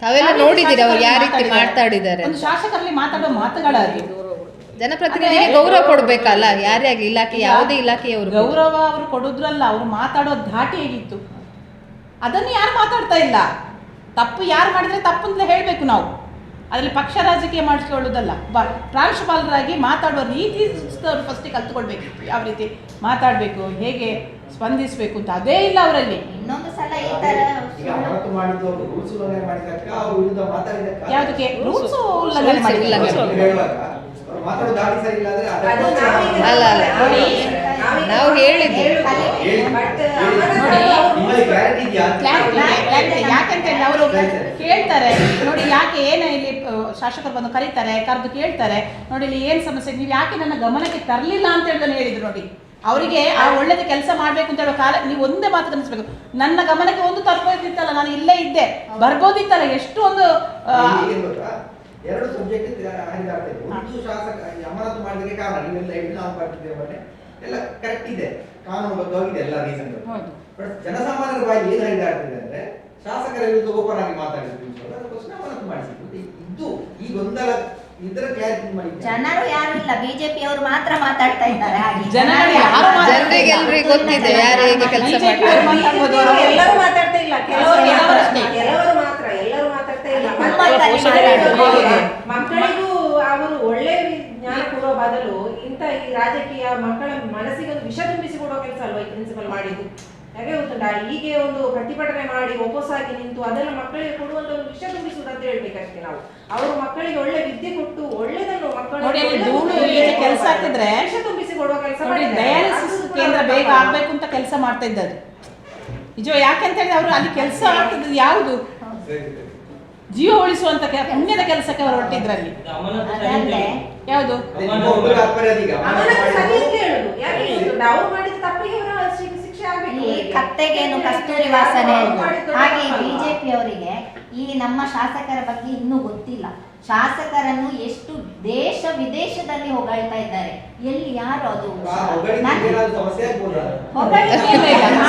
ತಾವೆಲ್ಲ ನೋಡಿದ್ದೀರಿ ಅವ್ರು ಯಾವ ರೀತಿ ಮಾತಾಡಿದ್ದಾರೆ. ಒಂದು ಶಾಸಕರಲ್ಲಿ ಮಾತಾಡುವ ಮಾತುಗಳಾಗಿ ಜನಪ್ರತಿನಿಧಿಗೆ ಗೌರವ ಕೊಡ್ಬೇಕಲ್ಲ. ಯಾರೇ ಆಗಲಿ, ಇಲಾಖೆ ಯಾವುದೇ ಇಲಾಖೆಯವರು ಗೌರವ ಅವರು ಕೊಡೋದ್ರಲ್ಲ, ಅವರು ಮಾತಾಡೋ ಧಾಟಿ ಹೇಗಿತ್ತು ಅದನ್ನು ಯಾರು ಮಾತಾಡ್ತಾ ಇಲ್ಲ. ತಪ್ಪು ಯಾರು ಮಾಡಿದ್ರೆ ತಪ್ಪು ಅಂತ ಹೇಳಬೇಕು ನಾವು. ಅದರಲ್ಲಿ ಪಕ್ಷ ರಾಜಕೀಯ ಮಾಡಿಸ್ಕೊಳ್ಳೋದಲ್ಲ. ಪ್ರಾಂಶುಪಾಲರಾಗಿ ಮಾತಾಡುವ ರೀತಿ ಅವರು ಫಸ್ಟಿಗೆ ಕಲ್ತ್ಕೊಳ್ಬೇಕು, ಯಾವ ರೀತಿ ಮಾತಾಡಬೇಕು, ಹೇಗೆ ಸ್ಪಂದಿಸಬೇಕು ಅಂತ. ಅದೇ ಇಲ್ಲ ಅವರಲ್ಲಿ. ಇನ್ನೊಂದು ಸಲ ಈ ತರ ಯಾವುದಕ್ಕೆ ರೂಲ್ಸ್ ಉಲ್ಲಂಘನೆ ಮಾಡಿಲ್ಲ. ನಾವು ಹೇಳಿದ್ವಿ ಯಾಕಂತ ಹೇಳಿ ಅವರು ಕೇಳ್ತಾರೆ ನೋಡಿ, ಯಾಕೆ ಏನು ಇಲ್ಲಿ ಶಾಸಕರು ಬಂದು ಕರೀತಾರೆ, ಕರೆದು ಕೇಳ್ತಾರೆ ನೋಡಿ ಇಲ್ಲಿ ಏನು ಸಮಸ್ಯೆ, ನೀವು ಯಾಕೆ ನನ್ನ ಗಮನಕ್ಕೆ ತರಲಿಲ್ಲ ಅಂತ ಹೇಳಿದ್ರು ನೋಡಿ. ಅವರಿಗೆ ಆ ಒಳ್ಳೆದ ಕೆಲಸ ಮಾಡಬೇಕು ಅಂತ ಹೇಳೋ ಕಾಲ ನೀವು ಒಂದೇ ಮಾತು ಗಮನಿಸಬೇಕು. ನನ್ನ ಗಮನಕ್ಕೆ ಒಂದು ತರ್ಬೋದಿತ್ತಲ್ಲ, ನಾನು ಇಲ್ಲೇ ಇದ್ದೆ, ಬರ್ಬೋದಿತ್ತಲ್ಲ. ಎಷ್ಟು ಒಂದು ಎರಡು ಸಬ್ಜೆಕ್ಟ್ ಹರಿದಾಡ್ತೇವೆ. ಒಂದು ಶಾಸಕ ಅಮಾನತು ಮಾಡಿದಕ್ಕೆ ಕಾರಣ ನೀವೆಲ್ಲ ಹೇಳಿ ನಾವು ಬರ್ತಿದ್ದೇವೆ, ಎಲ್ಲ ಕರೆಕ್ಟ್ ಇದೆ, ಕಾನೂನುಬದ್ಧವಾಗಿದೆ ಎಲ್ಲ ರೀಸನ್. ಬಟ್ ಜನಸಾಮಾನ್ಯರ ಬಾಯಿ ಏನು ಹರಿದಾಡ್ತಿದೆ ಅಂದ್ರೆ ಶಾಸಕರ ವಿರುದ್ಧ ಓಪನ್ ಆಗಿ ಮಾತಾಡಿದ್ರು, ಅದಕ್ಕೋಸ್ಕರ ಅಮಾನತು ಮಾಡಿಸಿದ್ರು. ಇದು ಈ ಗೊಂದಲ ಇದರ ಕ್ಲಾರಿಟಿ ಮಾಡಿ. ಜನರು ಯಾರು ಇಲ್ಲ, ಬಿಜೆಪಿ ಅವರು ಮಾತ್ರ ಮಾತಾಡ್ತಾ ಇದ್ದಾರೆ. ಹಾಗೆ ಜನರಿಗೆ ಎಲ್ರಿಗೂ ಗೊತ್ತಿದೆ ಯಾರು ಹೇಗೆ ಕೆಲಸ ಮಾಡ್ತಾರೆ. ಎಲ್ಲರೂ ಮಾತಾಡ್ತಾ ಇಲ್ಲ, ಕೆಲವರು ಮಾತ್ರ, ಎಲ್ಲರೂ ಮಾತಾಡ್ತಾ ಇಲ್ಲ. ಮಕ್ಕಳಿಗೂ ಅವರು ಒಳ್ಳೆ ಜ್ಞಾನ ಕೊಡುವ ಬದಲು ಇಂಥ ಈ ರಾಜಕೀಯ ಮಕ್ಕಳ ಮನಸ್ಸಿಗೆ ಒಂದು ವಿಷ ತುಂಬಿಸಿ ಕೊಡುವ ಕೆಲಸ ಅಲ್ವಾ ಈ ಪ್ರಿನ್ಸಿಪಲ್ ಮಾಡಿದ್ದು. ಯಾಕೆ ಗೊತ್ತುಂಟಾ, ಹೀಗೆ ಒಂದು ಪ್ರತಿಭಟನೆ ಮಾಡಿ ಒಪ್ಪಸಾಗಿ ನಿಂತು ಅದೆಲ್ಲ ಮಕ್ಕಳಿಗೆ ಕೊಡುವಂತ ಒಂದು ವಿಷ ತುಂಬಿಸುವುದು ಅಂತ ಹೇಳ್ಬೇಕಷ್ಟೇ ನಾವು. ಅವರು ಮಕ್ಕಳಿಗೆ ಒಳ್ಳೆ ವಿದ್ಯೆ ಕೊಟ್ಟು ಒಳ್ಳೆದನ್ನು ಮಕ್ಕಳಿಗೆ ಕೆಲಸ ಆಗ್ತಿದ್ರೆ ವಿಷ ತುಂಬಿಸಿ ಕೊಡುವ ಕೆಲಸ ಡಯಾಲಿಸಿಸ್ ಕೇಂದ್ರ ಬೇಗ ಆಗ್ಬೇಕು ಅಂತ ಕೆಲಸ ಮಾಡ್ತಾ ಇದ್ದಾರೆ ನಿಜ. ಯಾಕೆಂತ ಹೇಳಿದ್ರೆ ಅವರು ಅಲ್ಲಿ ಕೆಲಸ ಆಗ್ತದೆ ಯಾವುದು ಜೀವ ಉಳಿಸುವಂತ ಪುಣ್ಯದ ಕೆಲಸಕ್ಕೆ ಅವರು ಹೊರಟಿದ್ರಲ್ಲಿ. ಯಾವುದು ಅವ್ರು ಮಾಡಿದ ತಪ್ಪಿಗೆ ಶಿಕ್ಷೆ ಆಗ್ಬೇಕು. ಈ ಕತ್ತೆಗೇನು ಕಸ್ತೂರಿ ವಾಸನೆ ಹಾಗೆ ಬಿಜೆಪಿ ಅವರಿಗೆ ಈ ನಮ್ಮ ಶಾಸಕರ ಬಗ್ಗೆ ಇನ್ನೂ ಗೊತ್ತಿಲ್ಲ. ಶಾಸಕರನ್ನು ಎಷ್ಟು ದೇಶ ವಿದೇಶದಲ್ಲಿ ಹೊಗಳ್ತಾ ಇದ್ದಾರೆ. ಎಲ್ಲಿ ಯಾರು ಅದು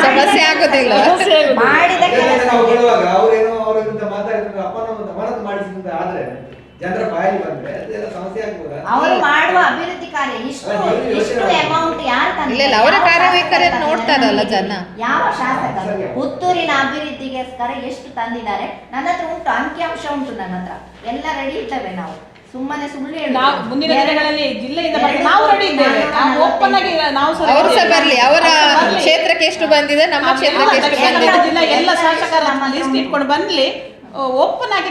ಸಮಸ್ಯೆ ಆಗೋದಿಲ್ಲ. ಮಾಡಿದ ಕೆಲಸ ಜನರ ಬಾಯಲ್ಲಿ ಬಂದ್ರೆ ಅದೆಲ್ಲ ಸಮಸ್ಯೆ ಆಗ್ಬೋದಾ? ಅವರು ಮಾಡುವ ಅಭಿವೃದ್ಧಿ ಕಾರ್ಯ ಇಷ್ಟು ಅಮೌಂಟ್ ಯಾರು ತಂದಿದ್ದಾರೆ? ಇಲ್ಲ, ಅವರ ಕಾರ್ಯವೈಖರಿ ನೋಡ್ತಾರಲ್ಲ ಜನ. ಯಾವ ಶಾಸಕರು ಪುತ್ತೂರಿನ ಅಭಿವೃದ್ಧಿಗೋಸ್ಕರ ಎಷ್ಟು ತಂದಿದ್ದಾರೆ? ನನ್ನ ಹತ್ರ ಉಂಟು, ಅಂಕಿಅಂಶ ಉಂಟು ನನ್ನ ಹತ್ರ, ಎಲ್ಲ ರೆಡಿ ಇರ್ತವೆ. ನಾವು ಸುಮ್ಮನೆ ಸುಳ್ಳು ನಾವು ಮುಂದಿನ ದಿನಗಳಲ್ಲಿ ಜಿಲ್ಲೆಯಿಂದ ನಾವು ರೆಡಿ ಇದ್ದೇವೆ. ನಾವು ಓಪನ್ ಆಗಿ ನಾವು ಅವರು ಸಹ ಬರ್ಲಿ, ಅವರ ಕ್ಷೇತ್ರಕ್ಕೆ ಎಷ್ಟು ಬಂದಿದೆ, ನಮ್ಮ ಕ್ಷೇತ್ರಕ್ಕೆ ಎಷ್ಟು ಬಂದಿದೆ, ಜಿಲ್ಲೆ ಎಲ್ಲ ಶಾಸಕರ ಲಿಸ್ಟ್ ಇಟ್ಕೊಂಡು ಬಂದ್ಲಿ, ಓಪನ್ ಆಗಿ